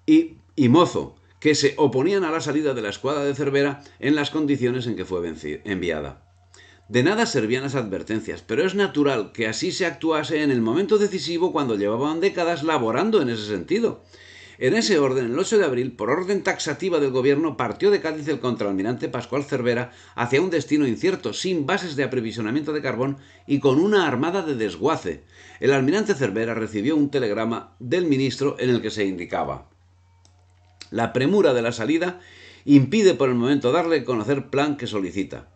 y Mozo, que se oponían a la salida de la escuadra de Cervera en las condiciones en que fue enviada. De nada servían las advertencias, pero es natural que así se actuase en el momento decisivo cuando llevaban décadas laborando en ese sentido. En ese orden, el 8 de abril, por orden taxativa del gobierno, partió de Cádiz el contraalmirante Pascual Cervera hacia un destino incierto, sin bases de aprovisionamiento de carbón y con una armada de desguace. El almirante Cervera recibió un telegrama del ministro en el que se indicaba: la premura de la salida impide por el momento darle a conocer plan que solicita,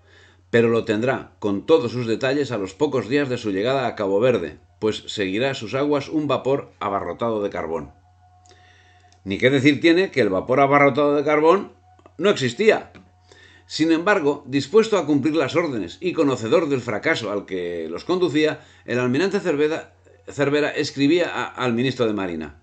pero lo tendrá, con todos sus detalles, a los pocos días de su llegada a Cabo Verde, pues seguirá a sus aguas un vapor abarrotado de carbón. Ni qué decir tiene que el vapor abarrotado de carbón no existía. Sin embargo, dispuesto a cumplir las órdenes y conocedor del fracaso al que los conducía, el almirante Cervera escribía al ministro de Marina: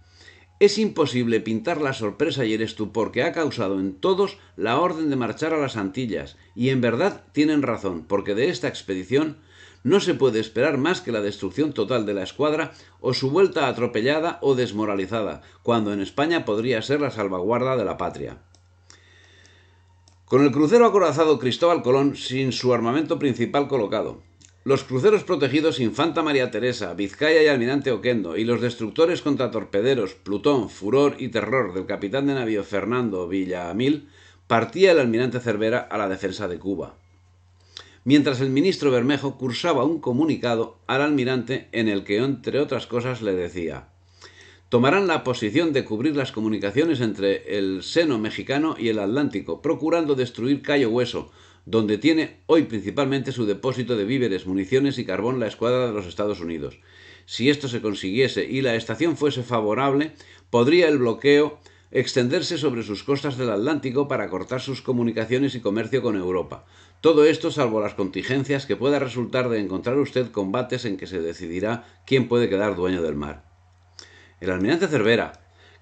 es imposible pintar la sorpresa y el estupor que ha causado en todos la orden de marchar a las Antillas, y en verdad tienen razón, porque de esta expedición no se puede esperar más que la destrucción total de la escuadra o su vuelta atropellada o desmoralizada, cuando en España podría ser la salvaguarda de la patria. Con el crucero acorazado Cristóbal Colón sin su armamento principal colocado, los cruceros protegidos Infanta María Teresa, Vizcaya y Almirante Oquendo, y los destructores contratorpederos Plutón, Furor y Terror del capitán de navío Fernando Villamil, partía el almirante Cervera a la defensa de Cuba, mientras el ministro Bermejo cursaba un comunicado al almirante en el que, entre otras cosas, le decía: tomarán la posición de cubrir las comunicaciones entre el seno mexicano y el Atlántico, procurando destruir Cayo Hueso, donde tiene hoy principalmente su depósito de víveres, municiones y carbón la escuadra de los Estados Unidos. Si esto se consiguiese y la estación fuese favorable, podría el bloqueo extenderse sobre sus costas del Atlántico para cortar sus comunicaciones y comercio con Europa. Todo esto salvo las contingencias que pueda resultar de encontrar usted combates en que se decidirá quién puede quedar dueño del mar. El almirante Cervera,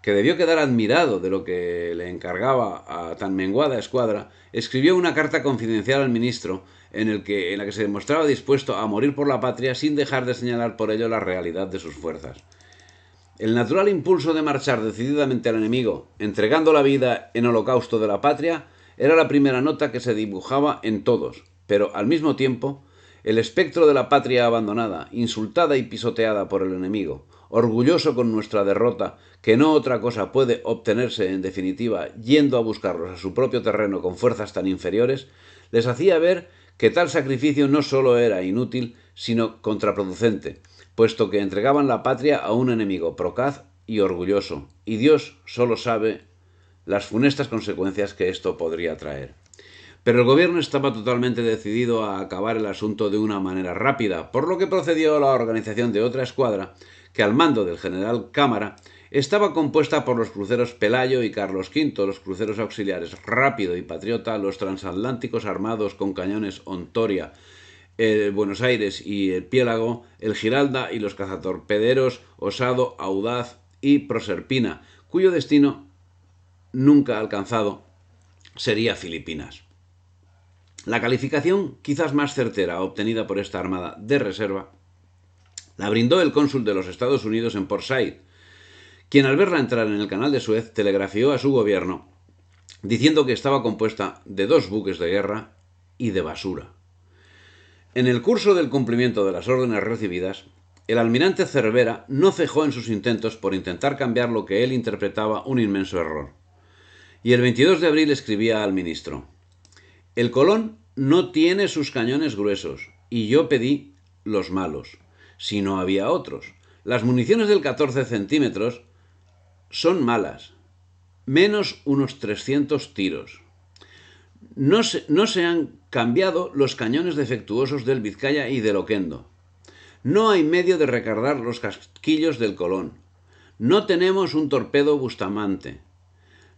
que debió quedar admirado de lo que le encargaba a tan menguada escuadra, escribió una carta confidencial al ministro en la que se demostraba dispuesto a morir por la patria sin dejar de señalar por ello la realidad de sus fuerzas. El natural impulso de marchar decididamente al enemigo, entregando la vida en holocausto de la patria, era la primera nota que se dibujaba en todos, pero al mismo tiempo, el espectro de la patria abandonada, insultada y pisoteada por el enemigo, orgulloso con nuestra derrota, que no otra cosa puede obtenerse en definitiva yendo a buscarlos a su propio terreno con fuerzas tan inferiores, les hacía ver que tal sacrificio no solo era inútil, sino contraproducente, puesto que entregaban la patria a un enemigo procaz y orgulloso, y Dios solo sabe las funestas consecuencias que esto podría traer. Pero el gobierno estaba totalmente decidido a acabar el asunto de una manera rápida, por lo que procedió a la organización de otra escuadra, que al mando del general Cámara estaba compuesta por los cruceros Pelayo y Carlos V, los cruceros auxiliares Rápido y Patriota, los transatlánticos armados con cañones Hontoria, el Buenos Aires y el Piélago, el Giralda y los cazatorpederos Osado, Audaz y Proserpina, cuyo destino nunca alcanzado sería Filipinas. La calificación quizás más certera obtenida por esta armada de reserva la brindó el cónsul de los Estados Unidos en Port Said, quien al verla entrar en el canal de Suez telegrafió a su gobierno diciendo que estaba compuesta de 2 buques de guerra y de basura. En el curso del cumplimiento de las órdenes recibidas, el almirante Cervera no cejó en sus intentos por intentar cambiar lo que él interpretaba un inmenso error. Y el 22 de abril escribía al ministro: «El Colón no tiene sus cañones gruesos, y yo pedí los malos. Si no había otros. Las municiones del 14 centímetros son malas, menos unos 300 tiros. No se han cambiado los cañones defectuosos del Vizcaya y del Oquendo. No hay medio de recargar los casquillos del Colón. No tenemos un torpedo Bustamante.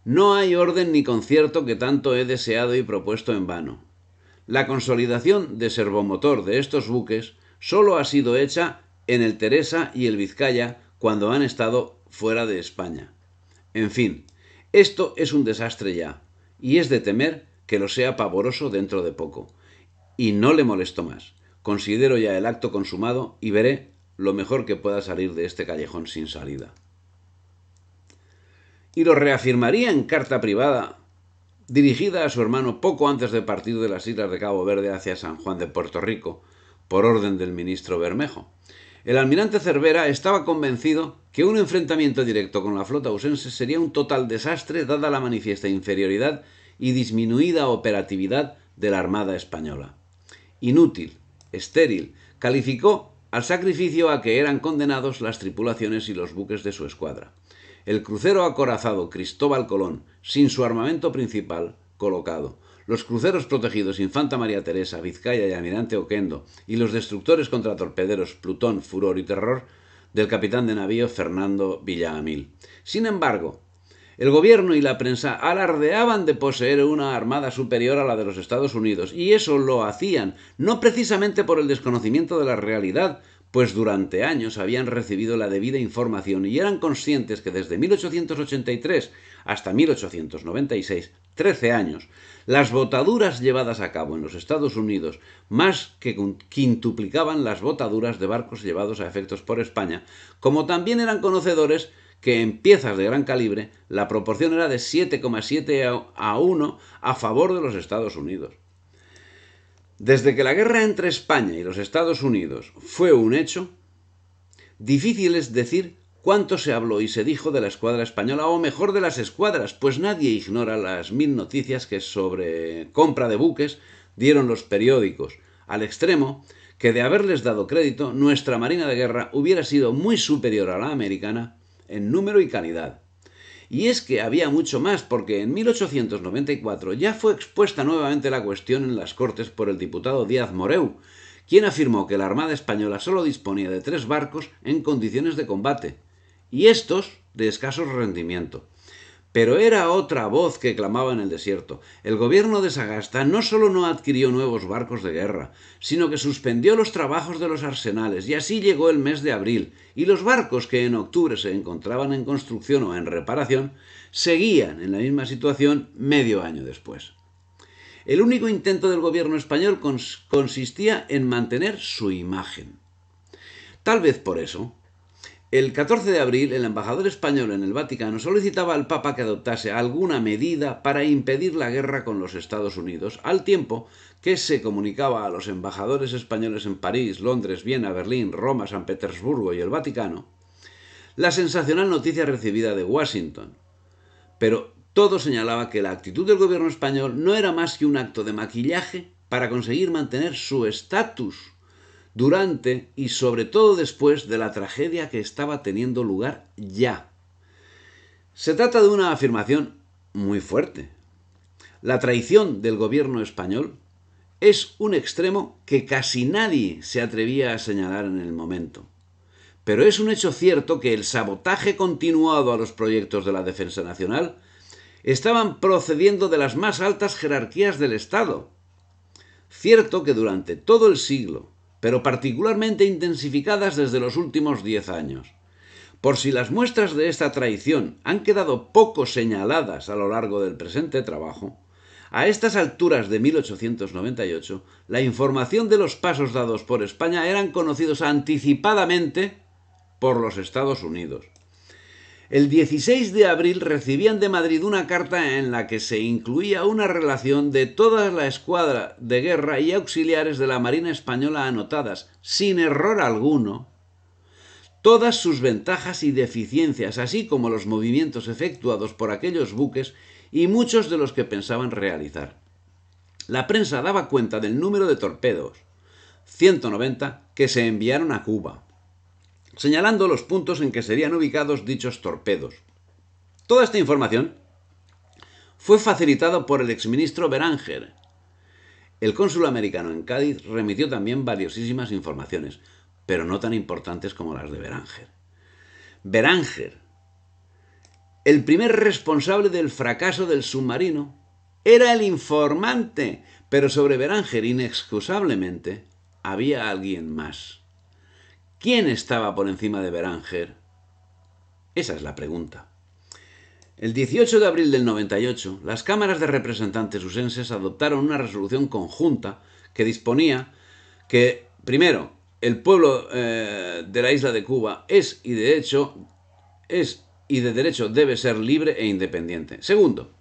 No hay orden ni concierto que tanto he deseado y propuesto en vano. La consolidación de servomotor de estos buques solo ha sido hecha en el Teresa y el Vizcaya cuando han estado fuera de España. En fin, esto es un desastre ya, y es de temer que lo sea pavoroso dentro de poco. Y no le molesto más. Considero ya el acto consumado y veré lo mejor que pueda salir de este callejón sin salida». Y lo reafirmaría en carta privada dirigida a su hermano poco antes de partir de las islas de Cabo Verde hacia San Juan de Puerto Rico, por orden del ministro Bermejo. El almirante Cervera estaba convencido que un enfrentamiento directo con la flota ausense sería un total desastre dada la manifiesta inferioridad y disminuida operatividad de la Armada española. Inútil, estéril, calificó al sacrificio a que eran condenados las tripulaciones y los buques de su escuadra. El crucero acorazado Cristóbal Colón, sin su armamento principal colocado, los cruceros protegidos Infanta María Teresa, Vizcaya y Almirante Oquendo, y los destructores contratorpederos Plutón, Furor y Terror del capitán de navío Fernando Villaamil. Sin embargo, el gobierno y la prensa alardeaban de poseer una armada superior a la de los Estados Unidos, y eso lo hacían no precisamente por el desconocimiento de la realidad, pues durante años habían recibido la debida información y eran conscientes que desde 1883 hasta 1896, 13 años, las botaduras llevadas a cabo en los Estados Unidos más que quintuplicaban las botaduras de barcos llevados a efectos por España, como también eran conocedores que en piezas de gran calibre la proporción era de 7,7 a 1 a favor de los Estados Unidos. Desde que la guerra entre España y los Estados Unidos fue un hecho, difícil es decir cuánto se habló y se dijo de la escuadra española, o mejor de las escuadras, pues nadie ignora las 1000 noticias que sobre compra de buques dieron los periódicos, al extremo que de haberles dado crédito, nuestra Marina de Guerra hubiera sido muy superior a la americana en número y calidad. Y es que había mucho más, porque en 1894 ya fue expuesta nuevamente la cuestión en las Cortes por el diputado Díaz Moreu, quien afirmó que la Armada Española solo disponía de 3 barcos en condiciones de combate, y estos de escaso rendimiento. Pero era otra voz que clamaba en el desierto. El gobierno de Sagasta no solo no adquirió nuevos barcos de guerra, sino que suspendió los trabajos de los arsenales, y así llegó el mes de abril, y los barcos que en octubre se encontraban en construcción o en reparación seguían en la misma situación medio año después. El único intento del gobierno español consistía en mantener su imagen. Tal vez por eso, el 14 de abril, el embajador español en el Vaticano solicitaba al Papa que adoptase alguna medida para impedir la guerra con los Estados Unidos, al tiempo que se comunicaba a los embajadores españoles en París, Londres, Viena, Berlín, Roma, San Petersburgo y el Vaticano la sensacional noticia recibida de Washington. Pero todo señalaba que la actitud del gobierno español no era más que un acto de maquillaje para conseguir mantener su estatus durante y sobre todo después de la tragedia que estaba teniendo lugar ya. Se trata de una afirmación muy fuerte. La traición del gobierno español es un extremo que casi nadie se atrevía a señalar en el momento. Pero es un hecho cierto que el sabotaje continuado a los proyectos de la defensa nacional estaban procediendo de las más altas jerarquías del Estado. Cierto que durante todo el siglo, pero particularmente intensificadas desde los últimos 10 años. Por si las muestras de esta traición han quedado poco señaladas a lo largo del presente trabajo, a estas alturas de 1898, la información de los pasos dados por España eran conocidos anticipadamente por los Estados Unidos. El 16 de abril recibían de Madrid una carta en la que se incluía una relación de toda la escuadra de guerra y auxiliares de la Marina Española anotadas, sin error alguno, todas sus ventajas y deficiencias, así como los movimientos efectuados por aquellos buques y muchos de los que pensaban realizar. La prensa daba cuenta del número de torpedos, 190, que se enviaron a Cuba, señalando los puntos en que serían ubicados dichos torpedos. Toda esta información fue facilitada por el exministro Beranger. El cónsul americano en Cádiz remitió también valiosísimas informaciones, pero no tan importantes como las de Beranger. Beranger, el primer responsable del fracaso del submarino, era el informante, pero sobre Beranger, inexcusablemente, había alguien más. ¿Quién estaba por encima de Beranger? Esa es la pregunta. El 18 de abril del 98, las cámaras de representantes usenses adoptaron una resolución conjunta que disponía que, primero, el pueblo de la isla de Cuba es y de derecho debe ser libre e independiente. Segundo,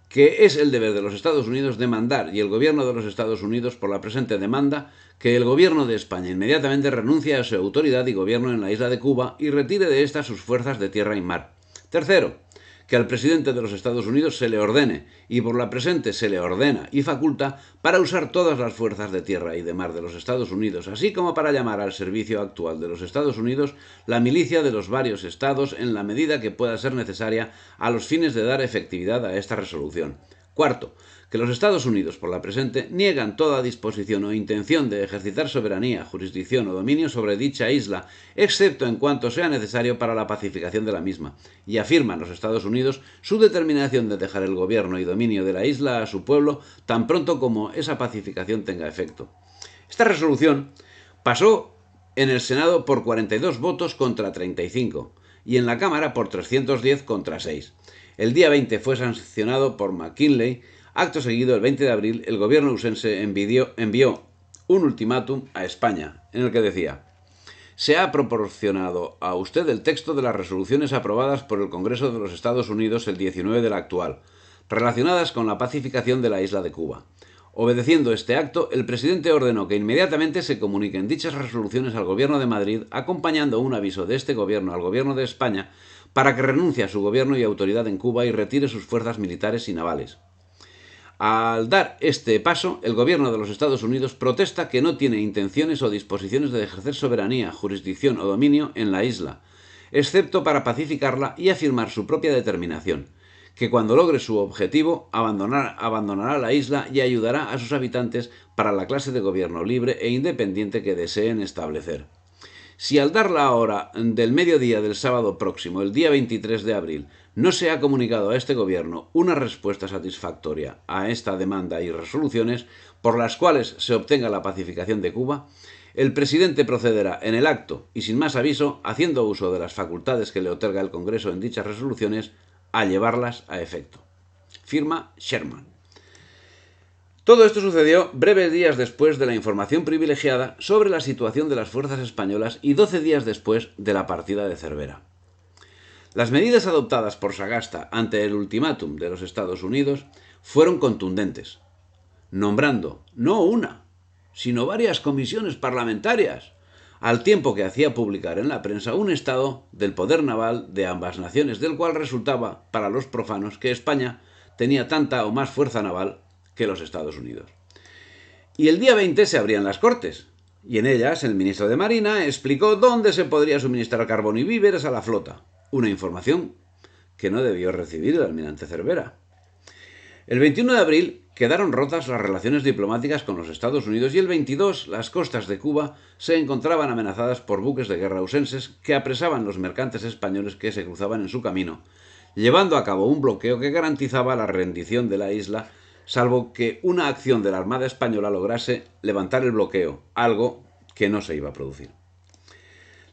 que es el deber de los Estados Unidos demandar, y el gobierno de los Estados Unidos por la presente demanda, que el gobierno de España inmediatamente renuncie a su autoridad y gobierno en la isla de Cuba y retire de ésta sus fuerzas de tierra y mar. Tercero, que al presidente de los Estados Unidos se le ordene, y por la presente se le ordena y faculta, para usar todas las fuerzas de tierra y de mar de los Estados Unidos, así como para llamar al servicio actual de los Estados Unidos la milicia de los varios estados en la medida que pueda ser necesaria a los fines de dar efectividad a esta resolución. Cuarto, que los Estados Unidos, por la presente, niegan toda disposición o intención de ejercitar soberanía, jurisdicción o dominio sobre dicha isla, excepto en cuanto sea necesario para la pacificación de la misma, y afirman los Estados Unidos su determinación de dejar el gobierno y dominio de la isla a su pueblo tan pronto como esa pacificación tenga efecto. Esta resolución pasó en el Senado por 42 votos contra 35 y en la Cámara por 310 contra 6. El día 20 fue sancionado por McKinley. Acto seguido, el 20 de abril, el gobierno usense envió un ultimátum a España, en el que decía: se ha proporcionado a usted el texto de las resoluciones aprobadas por el Congreso de los Estados Unidos el 19 del actual, relacionadas con la pacificación de la isla de Cuba. Obedeciendo este acto, el presidente ordenó que inmediatamente se comuniquen dichas resoluciones al gobierno de Madrid, acompañando un aviso de este gobierno al gobierno de España para que renuncie a su gobierno y autoridad en Cuba y retire sus fuerzas militares y navales. Al dar este paso, el gobierno de los Estados Unidos protesta que no tiene intenciones o disposiciones de ejercer soberanía, jurisdicción o dominio en la isla, excepto para pacificarla y afirmar su propia determinación, que cuando logre su objetivo abandonará la isla y ayudará a sus habitantes para la clase de gobierno libre e independiente que deseen establecer. Si al dar la hora del mediodía del sábado próximo, el día 23 de abril, no se ha comunicado a este gobierno una respuesta satisfactoria a esta demanda y resoluciones por las cuales se obtenga la pacificación de Cuba, el presidente procederá en el acto y sin más aviso, haciendo uso de las facultades que le otorga el Congreso en dichas resoluciones, a llevarlas a efecto. Firma Sherman. Todo esto sucedió breves días después de la información privilegiada sobre la situación de las fuerzas españolas y 12 días después de la partida de Cervera. Las medidas adoptadas por Sagasta ante el ultimátum de los Estados Unidos fueron contundentes, nombrando no una, sino varias comisiones parlamentarias, al tiempo que hacía publicar en la prensa un estado del poder naval de ambas naciones, del cual resultaba para los profanos que España tenía tanta o más fuerza naval que los Estados Unidos. Y el día 20 se abrían las Cortes, y en ellas el ministro de Marina explicó dónde se podría suministrar carbón y víveres a la flota, una información que no debió recibir el almirante Cervera. El 21 de abril quedaron rotas las relaciones diplomáticas con los Estados Unidos y el 22 las costas de Cuba se encontraban amenazadas por buques de guerra ausenses que apresaban los mercantes españoles que se cruzaban en su camino, llevando a cabo un bloqueo que garantizaba la rendición de la isla, salvo que una acción de la Armada Española lograse levantar el bloqueo, algo que no se iba a producir.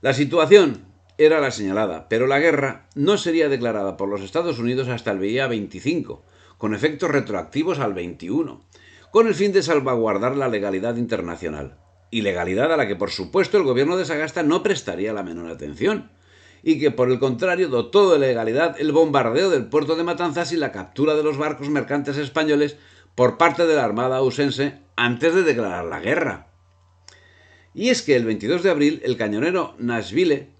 La situación era la señalada, pero la guerra no sería declarada por los Estados Unidos hasta el día 25, con efectos retroactivos al 21, con el fin de salvaguardar la legalidad internacional, ilegalidad a la que por supuesto el gobierno de Sagasta no prestaría la menor atención, y que por el contrario dotó de legalidad el bombardeo del puerto de Matanzas y la captura de los barcos mercantes españoles por parte de la Armada ausense antes de declarar la guerra. Y es que el 22 de abril el cañonero Nashville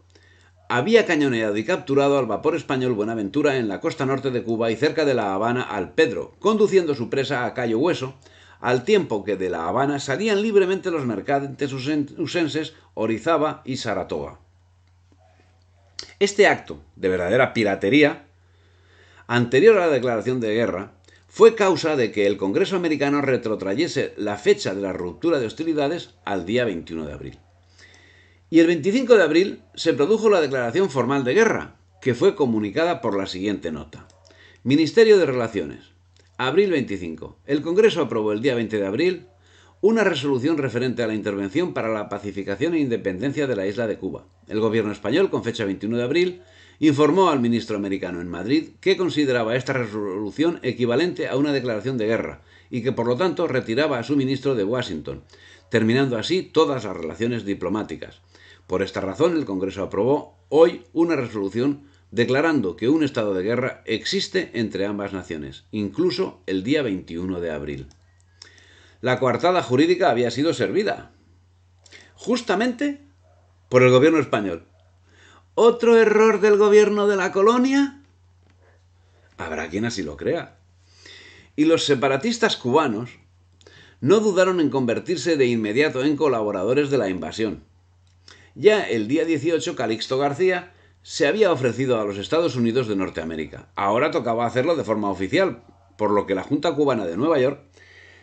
había cañoneado y capturado al vapor español Buenaventura en la costa norte de Cuba y cerca de La Habana al Pedro, conduciendo su presa a Cayo Hueso, al tiempo que de La Habana salían libremente los mercantes usenses Orizaba y Saratoga. Este acto de verdadera piratería, anterior a la declaración de guerra, fue causa de que el Congreso americano retrotrayese la fecha de la ruptura de hostilidades al día 21 de abril. Y el 25 de abril se produjo la declaración formal de guerra, que fue comunicada por la siguiente nota. Ministerio de Relaciones. Abril 25. El Congreso aprobó el día 20 de abril una resolución referente a la intervención para la pacificación e independencia de la isla de Cuba. El gobierno español, con fecha 21 de abril, informó al ministro americano en Madrid que consideraba esta resolución equivalente a una declaración de guerra y que por lo tanto retiraba a su ministro de Washington, terminando así todas las relaciones diplomáticas. Por esta razón, el Congreso aprobó hoy una resolución declarando que un estado de guerra existe entre ambas naciones, incluso el día 21 de abril. La coartada jurídica había sido servida, justamente por el gobierno español. ¿Otro error del gobierno de la colonia? Habrá quien así lo crea. Y los separatistas cubanos no dudaron en convertirse de inmediato en colaboradores de la invasión. Ya el día 18, Calixto García se había ofrecido a los Estados Unidos de Norteamérica. Ahora tocaba hacerlo de forma oficial, por lo que la Junta Cubana de Nueva York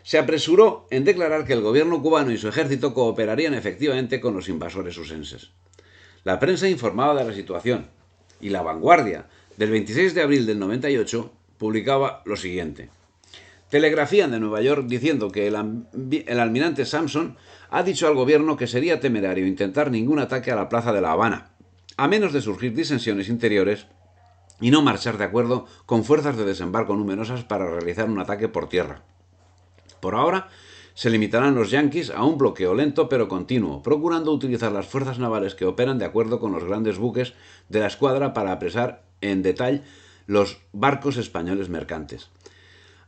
se apresuró en declarar que el gobierno cubano y su ejército cooperarían efectivamente con los invasores usenses. La prensa informaba de la situación, y La Vanguardia, del 26 de abril del 98, publicaba lo siguiente. Telegrafían de Nueva York diciendo que el almirante Sampson ha dicho al gobierno que sería temerario intentar ningún ataque a la plaza de La Habana, a menos de surgir disensiones interiores y no marchar de acuerdo con fuerzas de desembarco numerosas para realizar un ataque por tierra. Por ahora, se limitarán los yanquis a un bloqueo lento pero continuo, procurando utilizar las fuerzas navales que operan de acuerdo con los grandes buques de la escuadra para apresar en detalle los barcos españoles mercantes.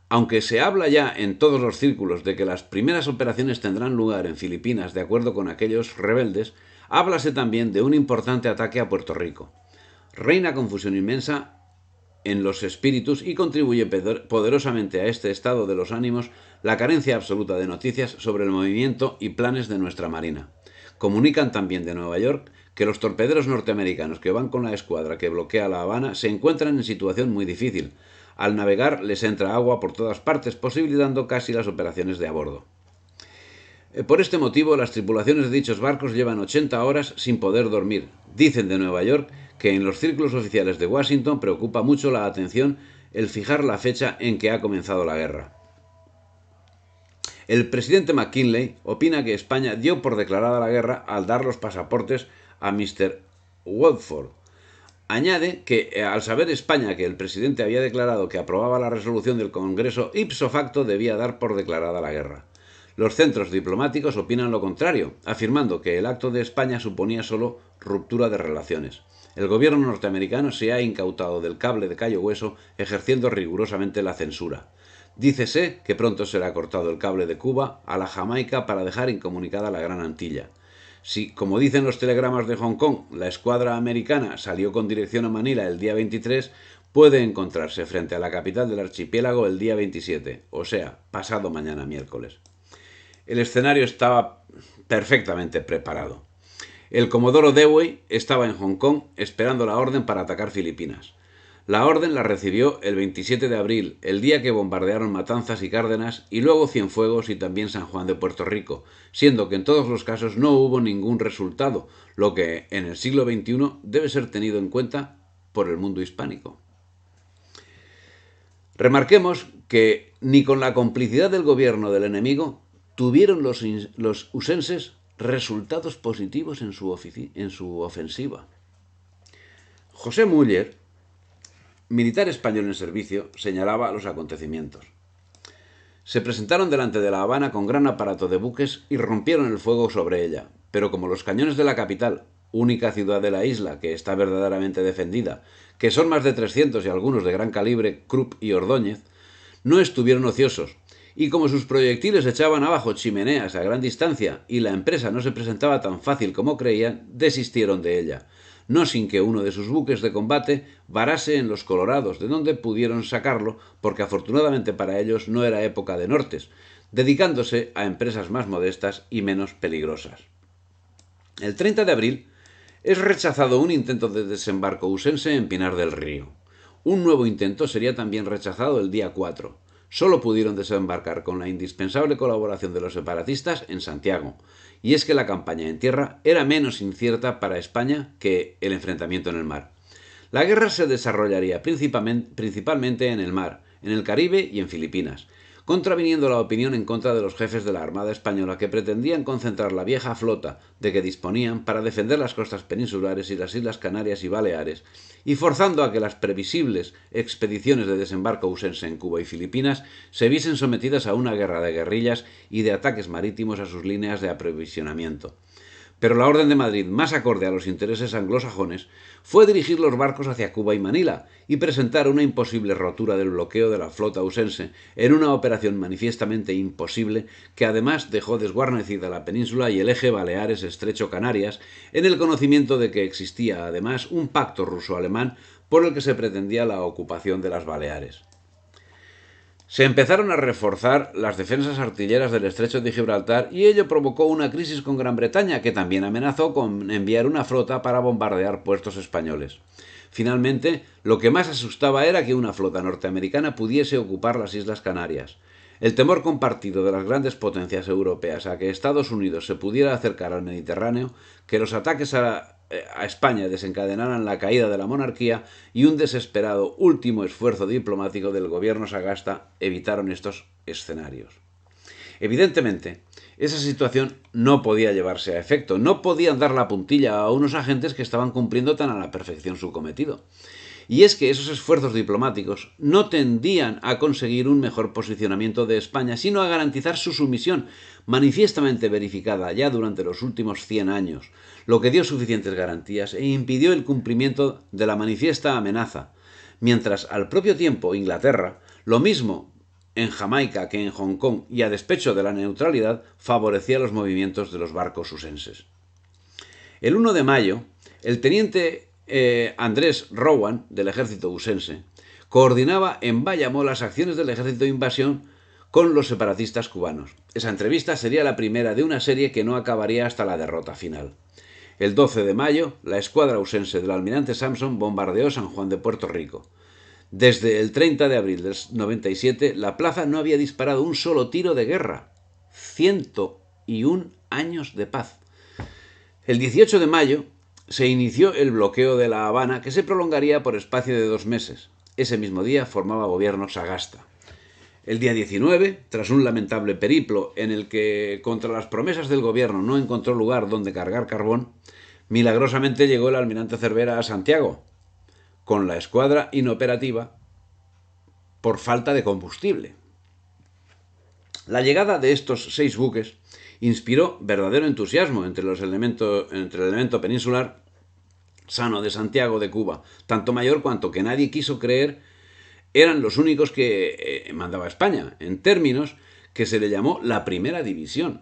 Aunque se habla ya en todos los círculos de que las primeras operaciones tendrán lugar en Filipinas de acuerdo con aquellos rebeldes, háblase también de un importante ataque a Puerto Rico. Reina confusión inmensa en los espíritus y contribuye poderosamente a este estado de los ánimos la carencia absoluta de noticias sobre el movimiento y planes de nuestra marina. Comunican también de Nueva York que los torpederos norteamericanos que van con la escuadra que bloquea La Habana se encuentran en situación muy difícil. Al navegar les entra agua por todas partes, posibilitando casi las operaciones de a bordo. Por este motivo, las tripulaciones de dichos barcos llevan 80 horas sin poder dormir. Dicen de Nueva York que en los círculos oficiales de Washington preocupa mucho la atención el fijar la fecha en que ha comenzado la guerra. El presidente McKinley opina que España dio por declarada la guerra al dar los pasaportes a Mr. Woodford. Añade que al saber España que el presidente había declarado que aprobaba la resolución del Congreso, ipso facto debía dar por declarada la guerra. Los centros diplomáticos opinan lo contrario, afirmando que el acto de España suponía solo ruptura de relaciones. El gobierno norteamericano se ha incautado del cable de Cayo Hueso, ejerciendo rigurosamente la censura. Dícese que pronto será cortado el cable de Cuba a la Jamaica para dejar incomunicada la Gran Antilla. Si, como dicen los telegramas de Hong Kong, la escuadra americana salió con dirección a Manila el día 23, puede encontrarse frente a la capital del archipiélago el día 27, o sea, pasado mañana miércoles. El escenario estaba perfectamente preparado. El comodoro Dewey estaba en Hong Kong esperando la orden para atacar Filipinas. La orden la recibió el 27 de abril, el día que bombardearon Matanzas y Cárdenas, y luego Cienfuegos y también San Juan de Puerto Rico, siendo que en todos los casos no hubo ningún resultado, lo que en el siglo XXI debe ser tenido en cuenta por el mundo hispánico. Remarquemos que ni con la complicidad del gobierno del enemigo tuvieron los usenses resultados positivos en su ofensiva. José Müller, militar español en servicio, señalaba los acontecimientos. Se presentaron delante de La Habana con gran aparato de buques y rompieron el fuego sobre ella, pero como los cañones de la capital, única ciudad de la isla que está verdaderamente defendida, que son más de 300 y algunos de gran calibre, Krupp y Ordóñez, no estuvieron ociosos, y como sus proyectiles echaban abajo chimeneas a gran distancia y la empresa no se presentaba tan fácil como creían, desistieron de ella, no sin que uno de sus buques de combate varase en los Colorados, de donde pudieron sacarlo, porque afortunadamente para ellos no era época de nortes, dedicándose a empresas más modestas y menos peligrosas. El 30 de abril es rechazado un intento de desembarco usense en Pinar del Río. Un nuevo intento sería también rechazado el día 4. Solo pudieron desembarcar con la indispensable colaboración de los separatistas en Santiago, y es que la campaña en tierra era menos incierta para España que el enfrentamiento en el mar. La guerra se desarrollaría principalmente en el mar, en el Caribe y en Filipinas, contraviniendo la opinión en contra de los jefes de la Armada Española que pretendían concentrar la vieja flota de que disponían para defender las costas peninsulares y las Islas Canarias y Baleares, y forzando a que las previsibles expediciones de desembarco usense en Cuba y Filipinas se viesen sometidas a una guerra de guerrillas y de ataques marítimos a sus líneas de aprovisionamiento. Pero la Orden de Madrid, más acorde a los intereses anglosajones, fue dirigir los barcos hacia Cuba y Manila y presentar una imposible rotura del bloqueo de la flota usense en una operación manifiestamente imposible que además dejó desguarnecida la península y el eje Baleares-Estrecho-Canarias en el conocimiento de que existía además un pacto ruso-alemán por el que se pretendía la ocupación de las Baleares. Se empezaron a reforzar las defensas artilleras del estrecho de Gibraltar y ello provocó una crisis con Gran Bretaña, que también amenazó con enviar una flota para bombardear puertos españoles. Finalmente, lo que más asustaba era que una flota norteamericana pudiese ocupar las Islas Canarias. El temor compartido de las grandes potencias europeas a que Estados Unidos se pudiera acercar al Mediterráneo, que los ataques a España desencadenaran la caída de la monarquía y un desesperado último esfuerzo diplomático del gobierno Sagasta evitaron estos escenarios. Evidentemente, esa situación no podía llevarse a efecto, no podían dar la puntilla a unos agentes que estaban cumpliendo tan a la perfección su cometido. Y es que esos esfuerzos diplomáticos no tendían a conseguir un mejor posicionamiento de España, sino a garantizar su sumisión, manifiestamente verificada ya durante los últimos 100 años, lo que dio suficientes garantías e impidió el cumplimiento de la manifiesta amenaza, mientras al propio tiempo Inglaterra, lo mismo en Jamaica que en Hong Kong y a despecho de la neutralidad, favorecía los movimientos de los barcos usenses. El 1 de mayo, el teniente Andrés Rowan, del ejército usense, coordinaba en Bayamo las acciones del ejército de invasión con los separatistas cubanos. Esa entrevista sería la primera de una serie que no acabaría hasta la derrota final. El 12 de mayo, la escuadra usense del almirante Sampson bombardeó San Juan de Puerto Rico. Desde el 30 de abril del 97, la plaza no había disparado un solo tiro de guerra. 101 años de paz. El 18 de mayo, se inició el bloqueo de La Habana, que se prolongaría por espacio de 2 meses. Ese mismo día formaba gobierno Sagasta. El día 19, tras un lamentable periplo en el que, contra las promesas del gobierno, no encontró lugar donde cargar carbón, milagrosamente llegó el almirante Cervera a Santiago, con la escuadra inoperativa por falta de combustible. La llegada de estos 6 buques inspiró verdadero entusiasmo entre el elemento peninsular sano de Santiago de Cuba, tanto mayor cuanto que nadie quiso creer eran los únicos que mandaba España, en términos que se le llamó la primera división,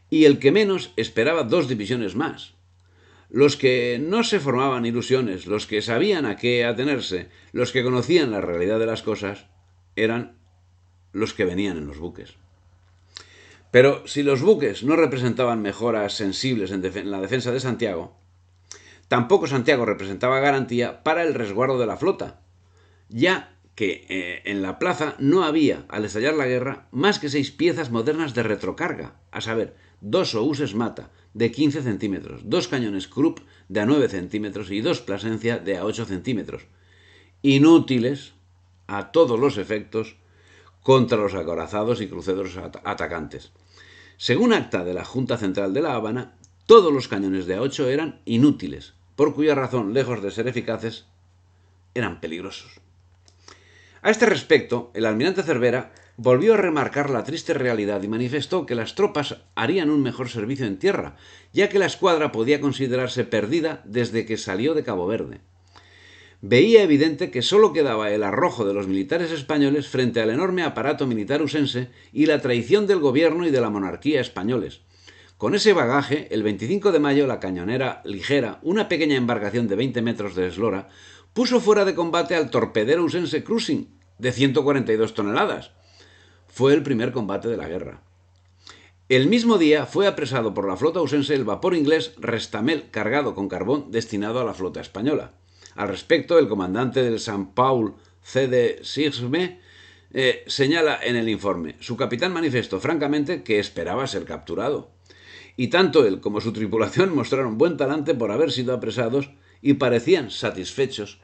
y el que menos esperaba 2 divisiones más. Los que no se formaban ilusiones, los que sabían a qué atenerse, los que conocían la realidad de las cosas, eran los que venían en los buques. Pero si los buques no representaban mejoras sensibles en la defensa de Santiago, tampoco Santiago representaba garantía para el resguardo de la flota, ya que en la plaza no había, al estallar la guerra, más que 6 piezas modernas de retrocarga, a saber, 2 obuses Mata de 15 centímetros, 2 cañones Krupp de a 9 centímetros y 2 Plasencia de a 8 centímetros, inútiles a todos los efectos contra los acorazados y cruceros atacantes. Según acta de la Junta Central de La Habana, todos los cañones de A8 eran inútiles, por cuya razón, lejos de ser eficaces, eran peligrosos. A este respecto, el almirante Cervera volvió a remarcar la triste realidad y manifestó que las tropas harían un mejor servicio en tierra, ya que la escuadra podía considerarse perdida desde que salió de Cabo Verde. Veía evidente que solo quedaba el arrojo de los militares españoles frente al enorme aparato militar usense y la traición del gobierno y de la monarquía españoles. Con ese bagaje, el 25 de mayo la cañonera ligera, una pequeña embarcación de 20 metros de eslora, puso fuera de combate al torpedero usense Cruising, de 142 toneladas. Fue el primer combate de la guerra. El mismo día fue apresado por la flota usense el vapor inglés Restamel, cargado con carbón destinado a la flota española. Al respecto, el comandante del San Paul, C.D. Sigsme, señala en el informe: su capitán manifestó francamente que esperaba ser capturado. Y tanto él como su tripulación mostraron buen talante por haber sido apresados y parecían satisfechos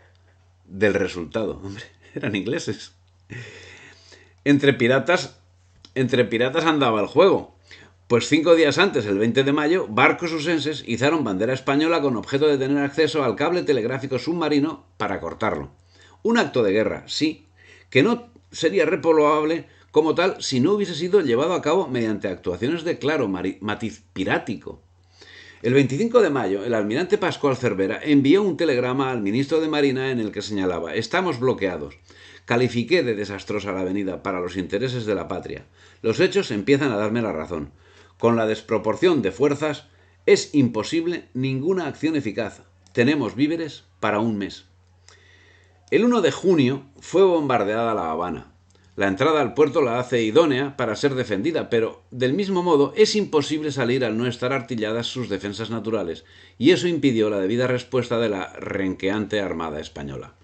del resultado. Hombre, eran ingleses. Entre piratas andaba el juego. Pues 5 días antes, el 20 de mayo, barcos usenses izaron bandera española con objeto de tener acceso al cable telegráfico submarino para cortarlo. Un acto de guerra, sí, que no sería reprobable como tal si no hubiese sido llevado a cabo mediante actuaciones de claro matiz pirático. El 25 de mayo, el almirante Pascual Cervera envió un telegrama al ministro de Marina en el que señalaba: estamos bloqueados. Califiqué de desastrosa la avenida para los intereses de la patria. Los hechos empiezan a darme la razón. Con la desproporción de fuerzas es imposible ninguna acción eficaz. Tenemos víveres para un mes. El 1 de junio fue bombardeada La Habana. La entrada al puerto la hace idónea para ser defendida, pero del mismo modo es imposible salir al no estar artilladas sus defensas naturales, y eso impidió la debida respuesta de la renqueante Armada Española.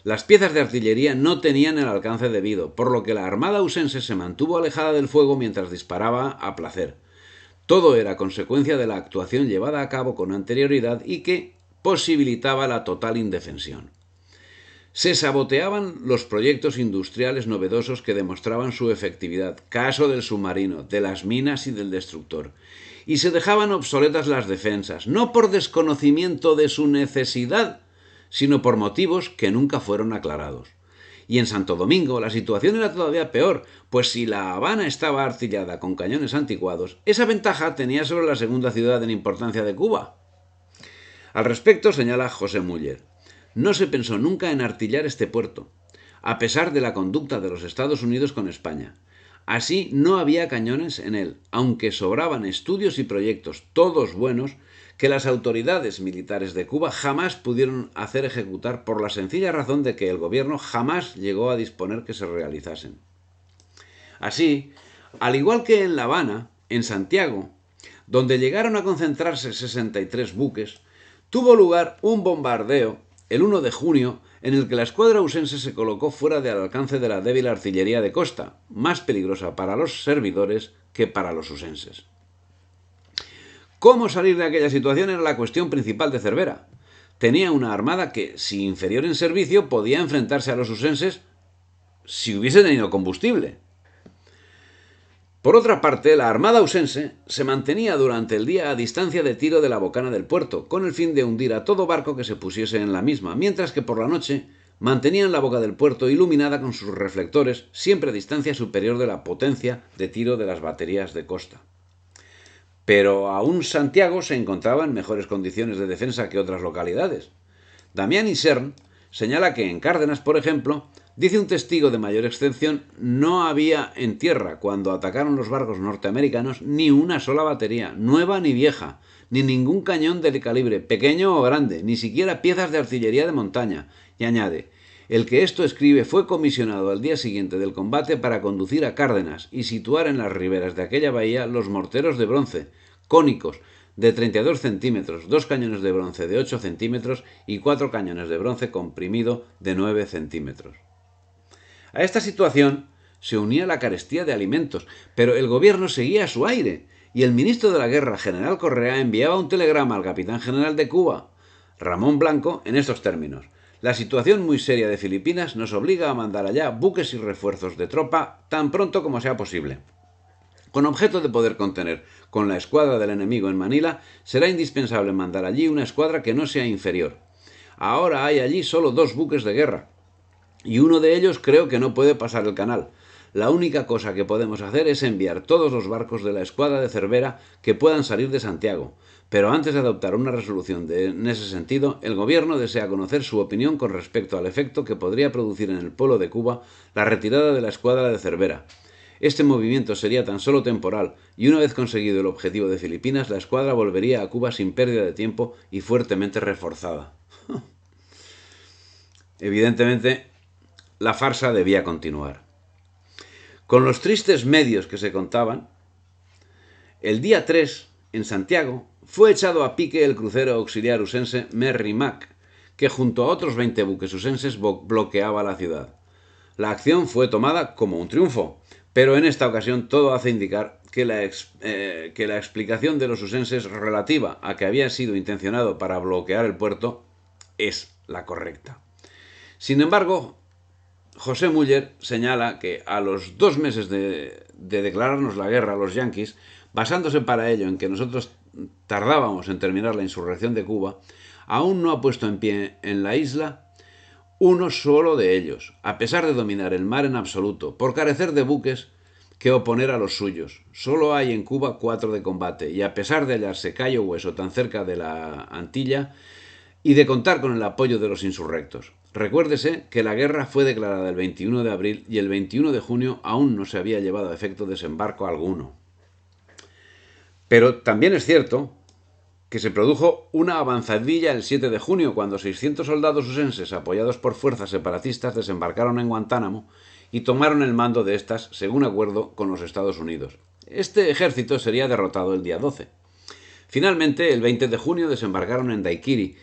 Las piezas de artillería no tenían el alcance debido, por lo que la armada usense se mantuvo alejada del fuego mientras disparaba a placer. Todo era consecuencia de la actuación llevada a cabo con anterioridad y que posibilitaba la total indefensión. Se saboteaban los proyectos industriales novedosos que demostraban su efectividad, caso del submarino, de las minas y del destructor, y se dejaban obsoletas las defensas, no por desconocimiento de su necesidad, sino por motivos que nunca fueron aclarados. Y en Santo Domingo la situación era todavía peor, pues si La Habana estaba artillada con cañones anticuados, esa ventaja tenía sobre la segunda ciudad en importancia de Cuba. Al respecto señala José Muller: no se pensó nunca en artillar este puerto, a pesar de la conducta de los Estados Unidos con España. Así no había cañones en él, aunque sobraban estudios y proyectos, todos buenos, que las autoridades militares de Cuba jamás pudieron hacer ejecutar por la sencilla razón de que el gobierno jamás llegó a disponer que se realizasen. Así, al igual que en La Habana, en Santiago, donde llegaron a concentrarse 63 buques, tuvo lugar un bombardeo el 1 de junio en el que la escuadra usense se colocó fuera del alcance de la débil artillería de costa, más peligrosa para los servidores que para los usenses. Cómo salir de aquella situación era la cuestión principal de Cervera. Tenía una armada que, si inferior en servicio, podía enfrentarse a los usenses si hubiese tenido combustible. Por otra parte, la armada usense se mantenía durante el día a distancia de tiro de la bocana del puerto, con el fin de hundir a todo barco que se pusiese en la misma, mientras que por la noche mantenían la boca del puerto iluminada con sus reflectores, siempre a distancia superior de la potencia de tiro de las baterías de costa. Pero aún Santiago se encontraba en mejores condiciones de defensa que otras localidades. Damián Isern señala que en Cárdenas, por ejemplo, dice un testigo de mayor excepción, no había en tierra, cuando atacaron los barcos norteamericanos, ni una sola batería, nueva ni vieja, ni ningún cañón de calibre, pequeño o grande, ni siquiera piezas de artillería de montaña. Y añade, el que esto escribe fue comisionado al día siguiente del combate para conducir a Cárdenas y situar en las riberas de aquella bahía los morteros de bronce, cónicos, de 32 centímetros, 2 cañones de bronce de 8 centímetros y 4 cañones de bronce comprimido de 9 centímetros. A esta situación se unía la carestía de alimentos, pero el gobierno seguía a su aire, y el ministro de la Guerra, general Correa, enviaba un telegrama al capitán general de Cuba, Ramón Blanco, en estos términos: la situación muy seria de Filipinas nos obliga a mandar allá buques y refuerzos de tropa tan pronto como sea posible. Con objeto de poder contener con la escuadra del enemigo en Manila, será indispensable mandar allí una escuadra que no sea inferior. Ahora hay allí solo 2 buques de guerra, y uno de ellos creo que no puede pasar el canal. La única cosa que podemos hacer es enviar todos los barcos de la escuadra de Cervera que puedan salir de Santiago. Pero antes de adoptar una resolución en ese sentido, el gobierno desea conocer su opinión con respecto al efecto que podría producir en el polo de Cuba la retirada de la escuadra de Cervera. Este movimiento sería tan solo temporal, y una vez conseguido el objetivo de Filipinas, la escuadra volvería a Cuba sin pérdida de tiempo y fuertemente reforzada. Evidentemente, la farsa debía continuar. Con los tristes medios que se contaban, el día 3, en Santiago, fue echado a pique el crucero auxiliar usense Merrimack, que junto a otros 20 buques usenses bloqueaba la ciudad. La acción fue tomada como un triunfo, pero en esta ocasión todo hace indicar que la explicación de los usenses relativa a que había sido intencionado para bloquear el puerto es la correcta. Sin embargo, José Muller señala que a los 2 meses de declararnos la guerra a los yanquis, basándose para ello en que nosotros tardábamos en terminar la insurrección de Cuba, aún no ha puesto en pie en la isla uno solo de ellos, a pesar de dominar el mar en absoluto, por carecer de buques que oponer a los suyos. Solo hay en Cuba 4 de combate, y a pesar de hallarse Cayo Hueso tan cerca de la Antilla, y de contar con el apoyo de los insurrectos. Recuérdese que la guerra fue declarada el 21 de abril y el 21 de junio aún no se había llevado a efecto desembarco alguno. Pero también es cierto que se produjo una avanzadilla el 7 de junio, cuando 600 soldados usenses, apoyados por fuerzas separatistas, desembarcaron en Guantánamo y tomaron el mando de estas, según acuerdo con los Estados Unidos. Este ejército sería derrotado el día 12. Finalmente, el 20 de junio desembarcaron en Daiquiri,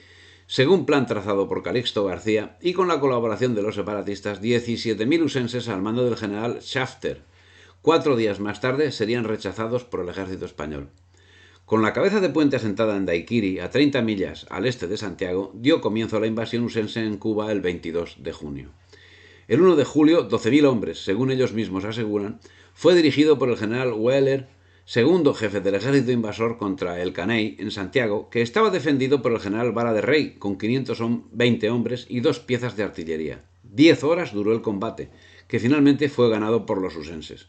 según plan trazado por Calixto García, y con la colaboración de los separatistas, 17.000 usenses al mando del general Shafter. 4 días más tarde serían rechazados por el ejército español. Con la cabeza de puente asentada en Daiquiri, a 30 millas al este de Santiago, dio comienzo a la invasión usense en Cuba el 22 de junio. El 1 de julio, 12.000 hombres, según ellos mismos aseguran, fue dirigido por el general Wheeler, segundo jefe del ejército invasor contra el Caney en Santiago, que estaba defendido por el general Vara de Rey, con 520 hombres y 2 piezas de artillería. 10 horas duró el combate, que finalmente fue ganado por los usenses.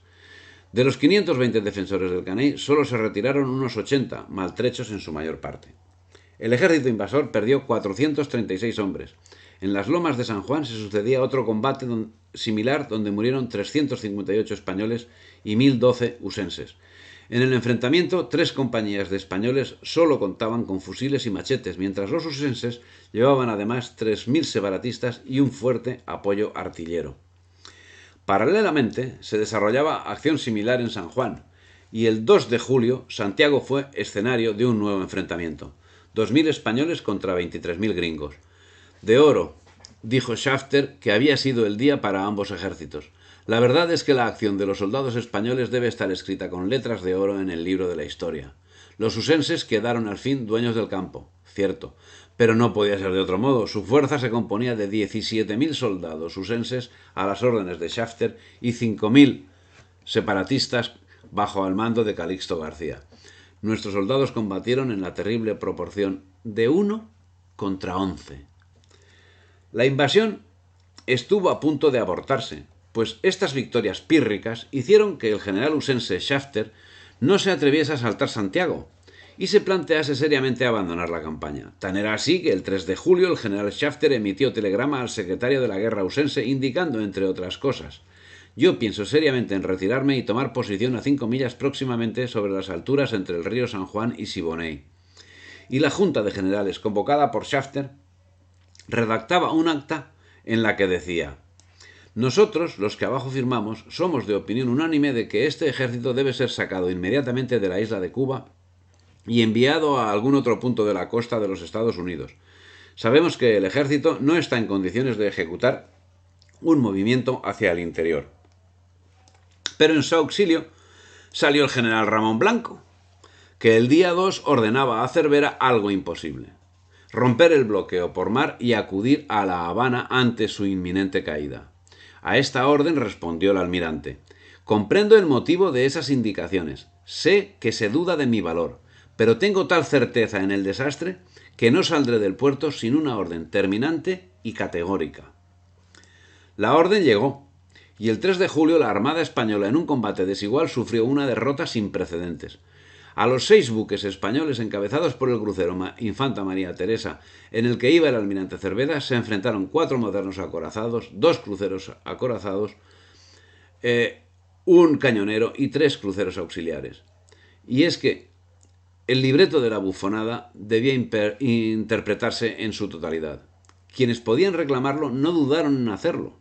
De los 520 defensores del Caney, solo se retiraron unos 80, maltrechos en su mayor parte. El ejército invasor perdió 436 hombres. En las lomas de San Juan se sucedía otro combate similar, donde murieron 358 españoles y 1.012 usenses. En el enfrentamiento, 3 compañías de españoles solo contaban con fusiles y machetes, mientras los usenses llevaban además 3.000 separatistas y un fuerte apoyo artillero. Paralelamente, se desarrollaba acción similar en San Juan, y el 2 de julio Santiago fue escenario de un nuevo enfrentamiento. 2.000 españoles contra 23.000 gringos. De oro, dijo Shafter, que había sido el día para ambos ejércitos. La verdad es que la acción de los soldados españoles debe estar escrita con letras de oro en el libro de la historia. Los usenses quedaron al fin dueños del campo, cierto, pero no podía ser de otro modo. Su fuerza se componía de 17.000 soldados usenses a las órdenes de Shafter y 5.000 separatistas bajo el mando de Calixto García. Nuestros soldados combatieron en la terrible proporción de 1 contra 11. La invasión estuvo a punto de abortarse, pues estas victorias pírricas hicieron que el general usense Shafter no se atreviese a asaltar Santiago y se plantease seriamente abandonar la campaña. Tan era así que el 3 de julio el general Shafter emitió telegrama al secretario de la guerra usense indicando, entre otras cosas: yo pienso seriamente en retirarme y tomar posición a 5 millas próximamente sobre las alturas entre el río San Juan y Siboney. Y la Junta de Generales, convocada por Shafter, redactaba un acta en la que decía: nosotros, los que abajo firmamos, somos de opinión unánime de que este ejército debe ser sacado inmediatamente de la isla de Cuba y enviado a algún otro punto de la costa de los Estados Unidos. Sabemos que el ejército no está en condiciones de ejecutar un movimiento hacia el interior. Pero en su auxilio salió el general Ramón Blanco, que el día 2 ordenaba a Cervera algo imposible: romper el bloqueo por mar y acudir a La Habana ante su inminente caída. A esta orden respondió el almirante: comprendo el motivo de esas indicaciones, sé que se duda de mi valor, pero tengo tal certeza en el desastre que no saldré del puerto sin una orden terminante y categórica. La orden llegó, y el 3 de julio la Armada Española, en un combate desigual, sufrió una derrota sin precedentes. A los 6 buques españoles encabezados por el crucero Infanta María Teresa, en el que iba el almirante Cervera, se enfrentaron 4 modernos acorazados, 2 cruceros acorazados, un cañonero y 3 cruceros auxiliares. Y es que el libreto de la bufonada debía interpretarse en su totalidad. Quienes podían reclamarlo no dudaron en hacerlo.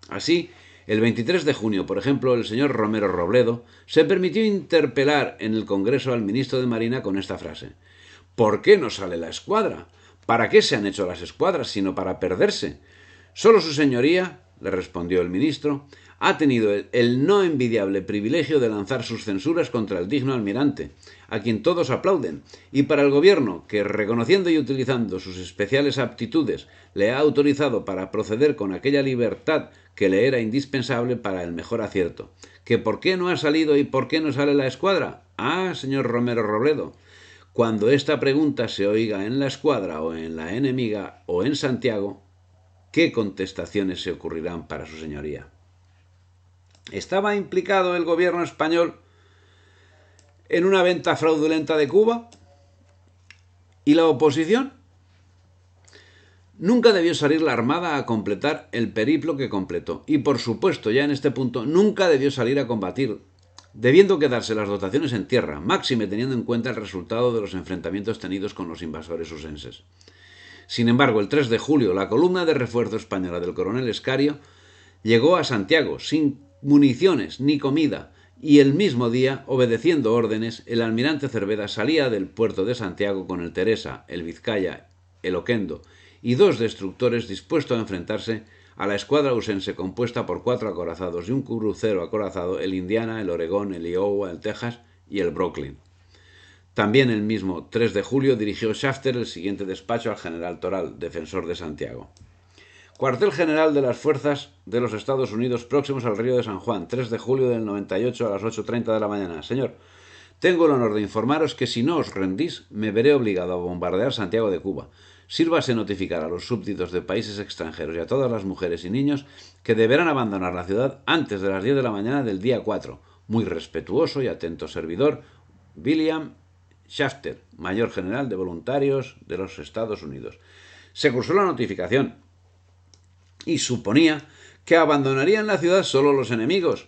Así, el 23 de junio, por ejemplo, el señor Romero Robledo se permitió interpelar en el Congreso al ministro de Marina con esta frase: ¿por qué no sale la escuadra? ¿Para qué se han hecho las escuadras sino para perderse? Solo su señoría, le respondió el ministro, ha tenido el no envidiable privilegio de lanzar sus censuras contra el digno almirante, a quien todos aplauden, y para el gobierno, que, reconociendo y utilizando sus especiales aptitudes, le ha autorizado para proceder con aquella libertad que le era indispensable para el mejor acierto. ¿Que por qué no ha salido y por qué no sale la escuadra? Ah, señor Romero Robledo, cuando esta pregunta se oiga en la escuadra o en la enemiga o en Santiago, ¿qué contestaciones se ocurrirán para su señoría? ¿Estaba implicado el gobierno español en una venta fraudulenta de Cuba? ¿Y la oposición? Nunca debió salir la Armada a completar el periplo que completó. Y por supuesto, ya en este punto, nunca debió salir a combatir, debiendo quedarse las dotaciones en tierra, máxime teniendo en cuenta el resultado de los enfrentamientos tenidos con los invasores usenses. Sin embargo, el 3 de julio, la columna de refuerzo española del coronel Escario llegó a Santiago sin municiones ni comida, y el mismo día, obedeciendo órdenes, el almirante Cervera salía del puerto de Santiago con el Teresa, el Vizcaya, el Oquendo y 2 destructores dispuestos a enfrentarse a la escuadra usense compuesta por 4 acorazados y un crucero acorazado, el Indiana, el Oregón, el Iowa, el Texas y el Brooklyn. También el mismo 3 de julio dirigió Shafter el siguiente despacho al general Toral, defensor de Santiago: cuartel general de las fuerzas de los Estados Unidos próximos al río de San Juan, 3 de julio del 98 a las 8:30 de la mañana. Señor, tengo el honor de informaros que si no os rendís, me veré obligado a bombardear Santiago de Cuba. Sírvase notificar a los súbditos de países extranjeros y a todas las mujeres y niños que deberán abandonar la ciudad antes de las 10 de la mañana del día 4. Muy respetuoso y atento servidor, William Shafter, mayor general de voluntarios de los Estados Unidos. Se cursó la notificación y suponía que abandonarían la ciudad solo los enemigos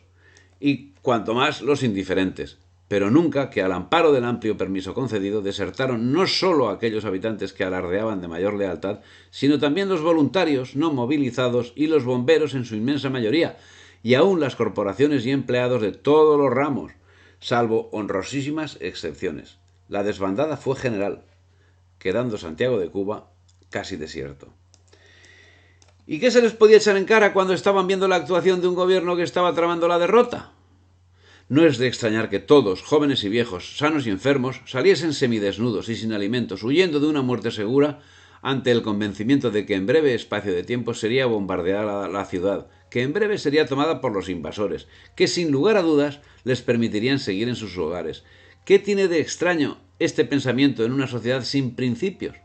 y cuanto más los indiferentes, pero nunca que al amparo del amplio permiso concedido desertaron no solo aquellos habitantes que alardeaban de mayor lealtad, sino también los voluntarios no movilizados y los bomberos en su inmensa mayoría, y aún las corporaciones y empleados de todos los ramos, salvo honrosísimas excepciones. La desbandada fue general, quedando Santiago de Cuba casi desierto. ¿Y qué se les podía echar en cara cuando estaban viendo la actuación de un gobierno que estaba tramando la derrota? No es de extrañar que todos, jóvenes y viejos, sanos y enfermos, saliesen semidesnudos y sin alimentos, huyendo de una muerte segura, ante el convencimiento de que en breve espacio de tiempo sería bombardeada la ciudad, que en breve sería tomada por los invasores, que sin lugar a dudas les permitirían seguir en sus hogares. ¿Qué tiene de extraño este pensamiento en una sociedad sin principios?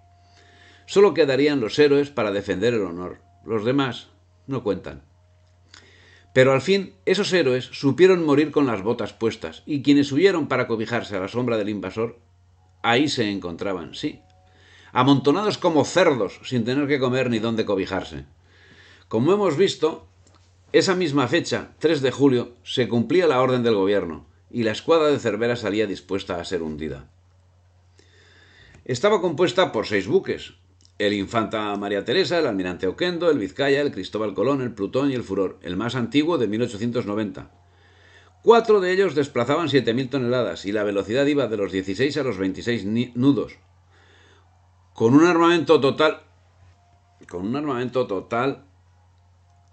Solo quedarían los héroes para defender el honor. Los demás no cuentan. Pero al fin, esos héroes supieron morir con las botas puestas, y quienes huyeron para cobijarse a la sombra del invasor, ahí se encontraban, sí, amontonados como cerdos, sin tener que comer ni dónde cobijarse. Como hemos visto, esa misma fecha, 3 de julio, se cumplía la orden del gobierno, y la escuadra de Cervera salía dispuesta a ser hundida. Estaba compuesta por 6 buques: el Infanta María Teresa, el Almirante Oquendo, el Vizcaya, el Cristóbal Colón, el Plutón y el Furor, el más antiguo de 1890. 4 de ellos desplazaban 7.000 toneladas y la velocidad iba de los 16 a los 26 nudos. Con un armamento total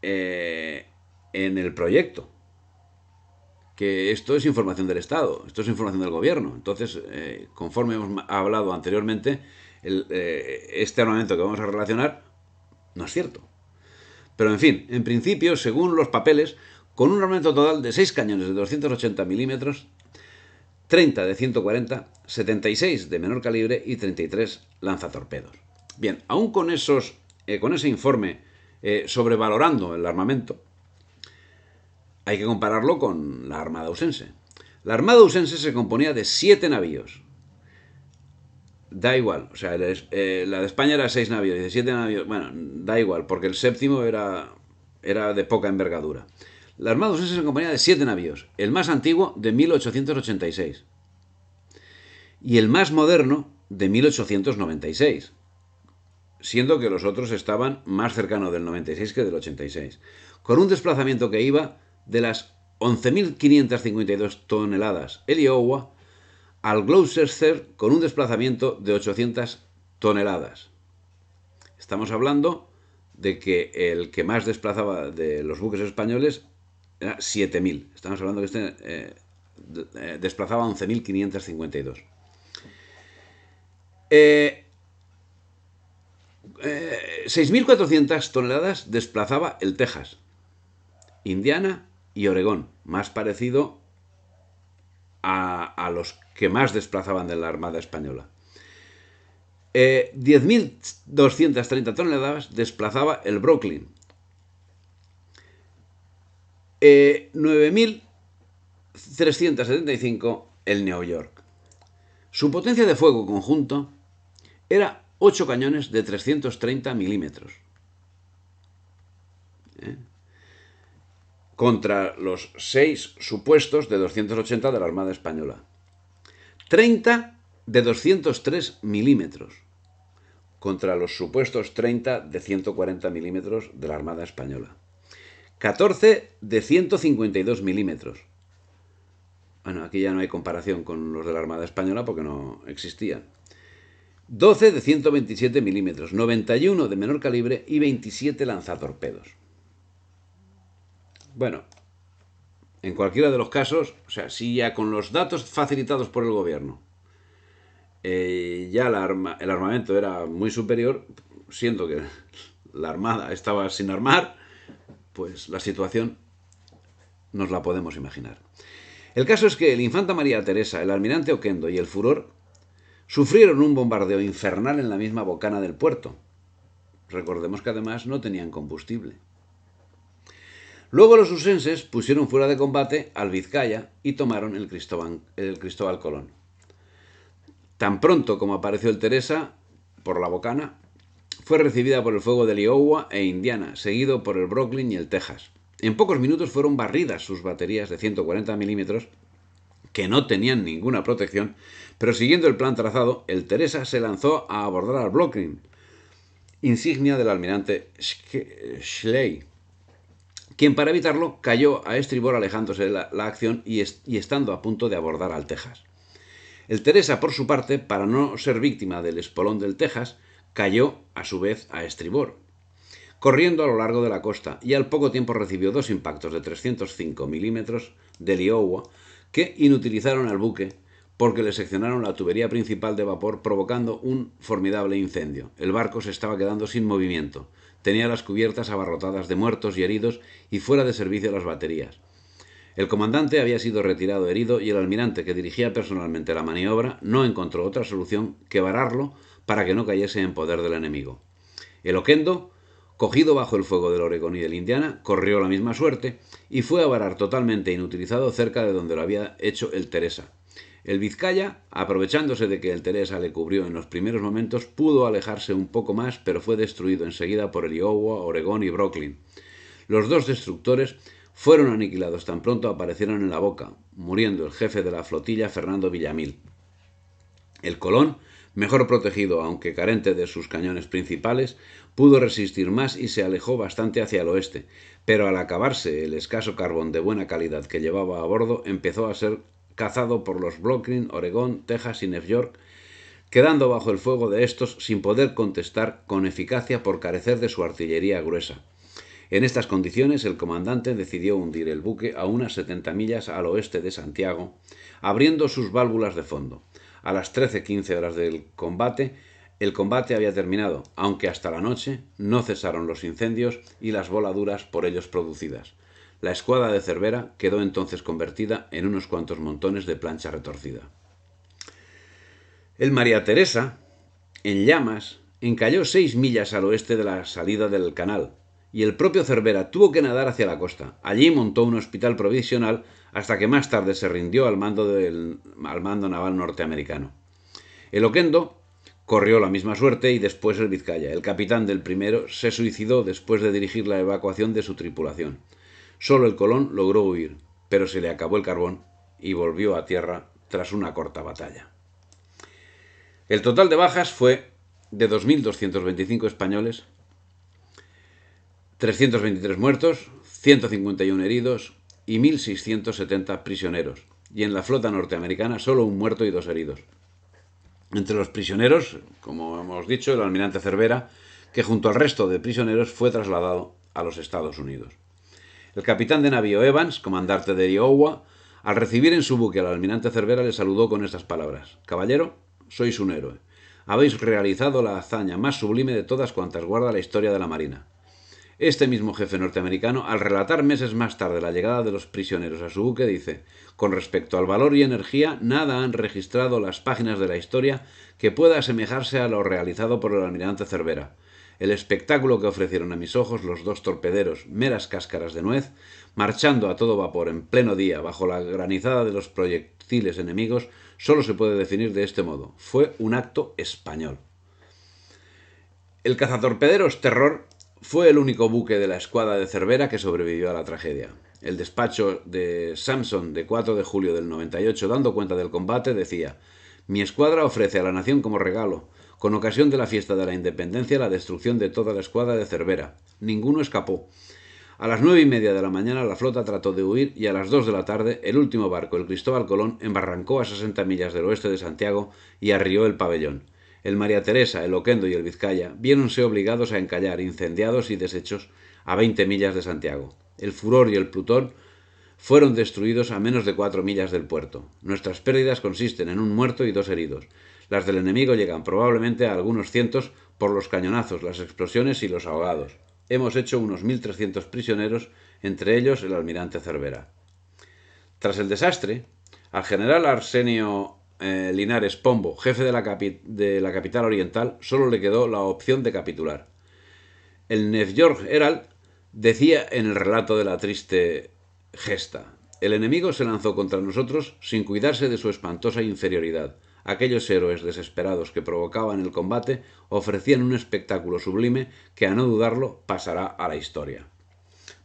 en el proyecto. Que esto es información del Estado, esto es información del gobierno. Entonces, conforme hemos hablado anteriormente, este armamento que vamos a relacionar no es cierto. Pero en fin, en principio, según los papeles, con un armamento total de 6 cañones de 280 milímetros, 30 de 140, 76 de menor calibre y 33 lanzatorpedos. Bien, aún con ese informe sobrevalorando el armamento, hay que compararlo con la Armada Usense. La Armada Usense se componía de 7 navíos. Da igual, o sea, la de España era 6 navíos, 17 navíos, bueno, da igual, porque el séptimo era de poca envergadura. La Armada Usense se componía de 7 navíos, el más antiguo de 1886 y el más moderno de 1896, siendo que los otros estaban más cercanos del 96 que del 86, con un desplazamiento que iba de las 11.552 toneladas el Iowa al Gloucester con un desplazamiento de 800 toneladas. Estamos hablando de que el que más desplazaba de los buques españoles era 7.000. Estamos hablando de que desplazaba 11.552. 6.400 toneladas desplazaba el Texas, Indiana y Oregón, más parecido a los que más desplazaban de la Armada Española. 10.230 toneladas desplazaba el Brooklyn. 9.375 el New York. Su potencia de fuego conjunto era 8 cañones de 330 milímetros. Contra los 6 supuestos de 280 de la Armada Española. 30 de 203 milímetros contra los supuestos 30 de 140 milímetros de la Armada Española. 14 de 152 milímetros. Bueno, aquí ya no hay comparación con los de la Armada Española porque no existían. 12 de 127 milímetros, 91 de menor calibre y 27 lanzatorpedos. Bueno, en cualquiera de los casos, o sea, si ya con los datos facilitados por el gobierno ya el armamento era muy superior, siendo que la Armada estaba sin armar, pues la situación nos la podemos imaginar. El caso es que el Infanta María Teresa, el Almirante Oquendo y el Furor sufrieron un bombardeo infernal en la misma bocana del puerto. Recordemos que además no tenían combustible. Luego los usenses pusieron fuera de combate al Vizcaya y tomaron el Cristóbal Colón. Tan pronto como apareció el Teresa por la bocana, fue recibida por el fuego del Iowa e Indiana, seguido por el Brooklyn y el Texas. En pocos minutos fueron barridas sus baterías de 140 milímetros, que no tenían ninguna protección, pero siguiendo el plan trazado, el Teresa se lanzó a abordar al Brooklyn, insignia del almirante Schley, quien para evitarlo cayó a estribor alejándose de la acción y estando a punto de abordar al Texas. El Teresa, por su parte, para no ser víctima del espolón del Texas, cayó a su vez a estribor, corriendo a lo largo de la costa, y al poco tiempo recibió 2 impactos de 305 milímetros del Iowa que inutilizaron al buque porque le seccionaron la tubería principal de vapor, provocando un formidable incendio. El barco se estaba quedando sin movimiento. Tenía las cubiertas abarrotadas de muertos y heridos y fuera de servicio las baterías. El comandante había sido retirado herido y el almirante, que dirigía personalmente la maniobra, no encontró otra solución que vararlo para que no cayese en poder del enemigo. El Oquendo, cogido bajo el fuego del Oregón y del Indiana, corrió la misma suerte y fue a varar totalmente inutilizado cerca de donde lo había hecho el Teresa. El Vizcaya, aprovechándose de que el Teresa le cubrió en los primeros momentos, pudo alejarse un poco más, pero fue destruido enseguida por el Iowa, Oregón y Brooklyn. Los dos destructores fueron aniquilados tan pronto aparecieron en la boca, muriendo el jefe de la flotilla, Fernando Villamil. El Colón, mejor protegido aunque carente de sus cañones principales, pudo resistir más y se alejó bastante hacia el oeste, pero al acabarse el escaso carbón de buena calidad que llevaba a bordo, empezó a ser cazado por los Brooklyn, Oregón, Texas y Nueva York, quedando bajo el fuego de estos sin poder contestar con eficacia por carecer de su artillería gruesa. En estas condiciones, el comandante decidió hundir el buque a unas 70 millas al oeste de Santiago, abriendo sus válvulas de fondo. A las 13:15 horas del combate, el combate había terminado, aunque hasta la noche no cesaron los incendios y las voladuras por ellos producidas. La escuadra de Cervera quedó entonces convertida en unos cuantos montones de plancha retorcida. El María Teresa, en llamas, encalló 6 millas al oeste de la salida del canal, y el propio Cervera tuvo que nadar hacia la costa. Allí montó un hospital provisional hasta que más tarde se rindió al mando naval norteamericano. El Oquendo corrió la misma suerte y después el Vizcaya. El capitán del primero se suicidó después de dirigir la evacuación de su tripulación. Solo el Colón logró huir, pero se le acabó el carbón y volvió a tierra tras una corta batalla. El total de bajas fue de 2.225 españoles, 323 muertos, 151 heridos y 1.670 prisioneros, y en la flota norteamericana solo un muerto y 2 heridos. Entre los prisioneros, como hemos dicho, el almirante Cervera, que junto al resto de prisioneros fue trasladado a los Estados Unidos. El capitán de navío Evans, comandante de Iowa, al recibir en su buque al almirante Cervera, le saludó con estas palabras: «Caballero, sois un héroe. Habéis realizado la hazaña más sublime de todas cuantas guarda la historia de la Marina». Este mismo jefe norteamericano, al relatar meses más tarde la llegada de los prisioneros a su buque, dice: «Con respecto al valor y energía, nada han registrado las páginas de la historia que pueda asemejarse a lo realizado por el almirante Cervera. El espectáculo que ofrecieron a mis ojos los dos torpederos, meras cáscaras de nuez, marchando a todo vapor en pleno día bajo la granizada de los proyectiles enemigos, solo se puede definir de este modo: fue un acto español». El cazatorpederos Terror fue el único buque de la escuadra de Cervera que sobrevivió a la tragedia. El despacho de Sampson de 4 de julio del 98, dando cuenta del combate, decía: «Mi escuadra ofrece a la nación como regalo, con ocasión de la fiesta de la independencia, la destrucción de toda la escuadra de Cervera. Ninguno escapó. A las 9:30 de la mañana la flota trató de huir y a las 2 de la tarde el último barco, el Cristóbal Colón, embarrancó a 60 millas del oeste de Santiago y arrió el pabellón. El María Teresa, el Oquendo y el Vizcaya viéronse obligados a encallar, incendiados y deshechos, a 20 millas de Santiago. El Furor y el Plutón fueron destruidos a menos de 4 millas del puerto. Nuestras pérdidas consisten en un muerto y 2 heridos. Las del enemigo llegan probablemente a algunos cientos por los cañonazos, las explosiones y los ahogados. Hemos hecho unos 1.300 prisioneros, entre ellos el almirante Cervera». Tras el desastre, al general Arsenio Linares Pombo, jefe de la capital oriental, solo le quedó la opción de capitular. El New York Herald decía en el relato de la triste gesta: «El enemigo se lanzó contra nosotros sin cuidarse de su espantosa inferioridad. Aquellos héroes desesperados que provocaban el combate ofrecían un espectáculo sublime que, a no dudarlo, pasará a la historia».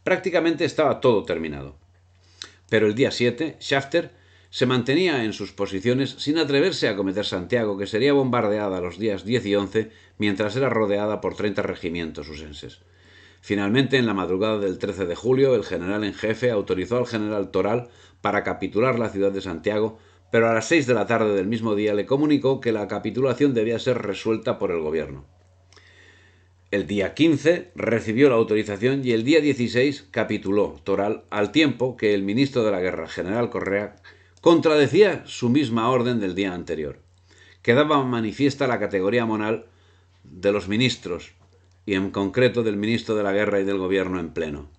Prácticamente estaba todo terminado. Pero el día 7, Shafter se mantenía en sus posiciones sin atreverse a acometer Santiago, que sería bombardeada los días 10 y 11, mientras era rodeada por 30 regimientos usenses. Finalmente, en la madrugada del 13 de julio, el general en jefe autorizó al general Toral para capitular la ciudad de Santiago, pero a las 6 de la tarde del mismo día le comunicó que la capitulación debía ser resuelta por el gobierno. El día 15 recibió la autorización y el día 16 capituló Toral, al tiempo que el ministro de la Guerra, general Correa, contradecía su misma orden del día anterior. Quedaba manifiesta la categoría moral de los ministros, y en concreto del ministro de la Guerra y del Gobierno en pleno.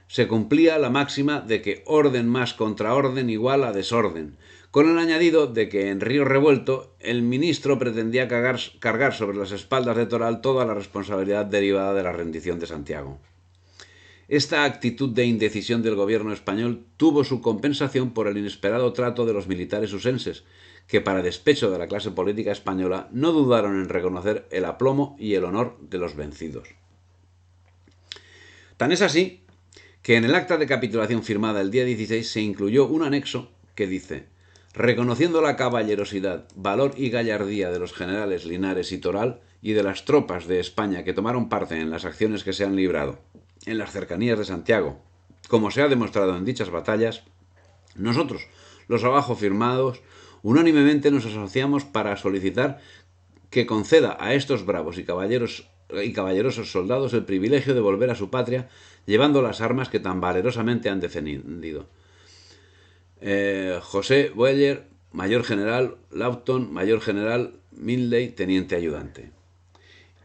Se cumplía la máxima de que orden más contra orden igual a desorden, con el añadido de que en Río Revuelto el ministro pretendía cargar sobre las espaldas de Toral toda la responsabilidad derivada de la rendición de Santiago. Esta actitud de indecisión del gobierno español tuvo su compensación por el inesperado trato de los militares usenses, que para despecho de la clase política española no dudaron en reconocer el aplomo y el honor de los vencidos. Tan es así que en el acta de capitulación firmada el día 16 se incluyó un anexo que dice: reconociendo la caballerosidad, valor y gallardía de los generales Linares y Toral y de las tropas de España que tomaron parte en las acciones que se han librado en las cercanías de Santiago, como se ha demostrado en dichas batallas, nosotros, los abajo firmados, unánimemente nos asociamos para solicitar que conceda a estos bravos y caballerosos soldados el privilegio de volver a su patria llevando las armas que tan valerosamente han defendido. José Boeller, mayor general; Lawton, mayor general; Mindley, teniente ayudante.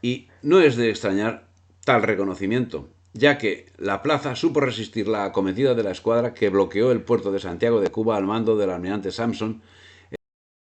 Y no es de extrañar tal reconocimiento, ya que la plaza supo resistir la acometida de la escuadra que bloqueó el puerto de Santiago de Cuba al mando del almirante Sampson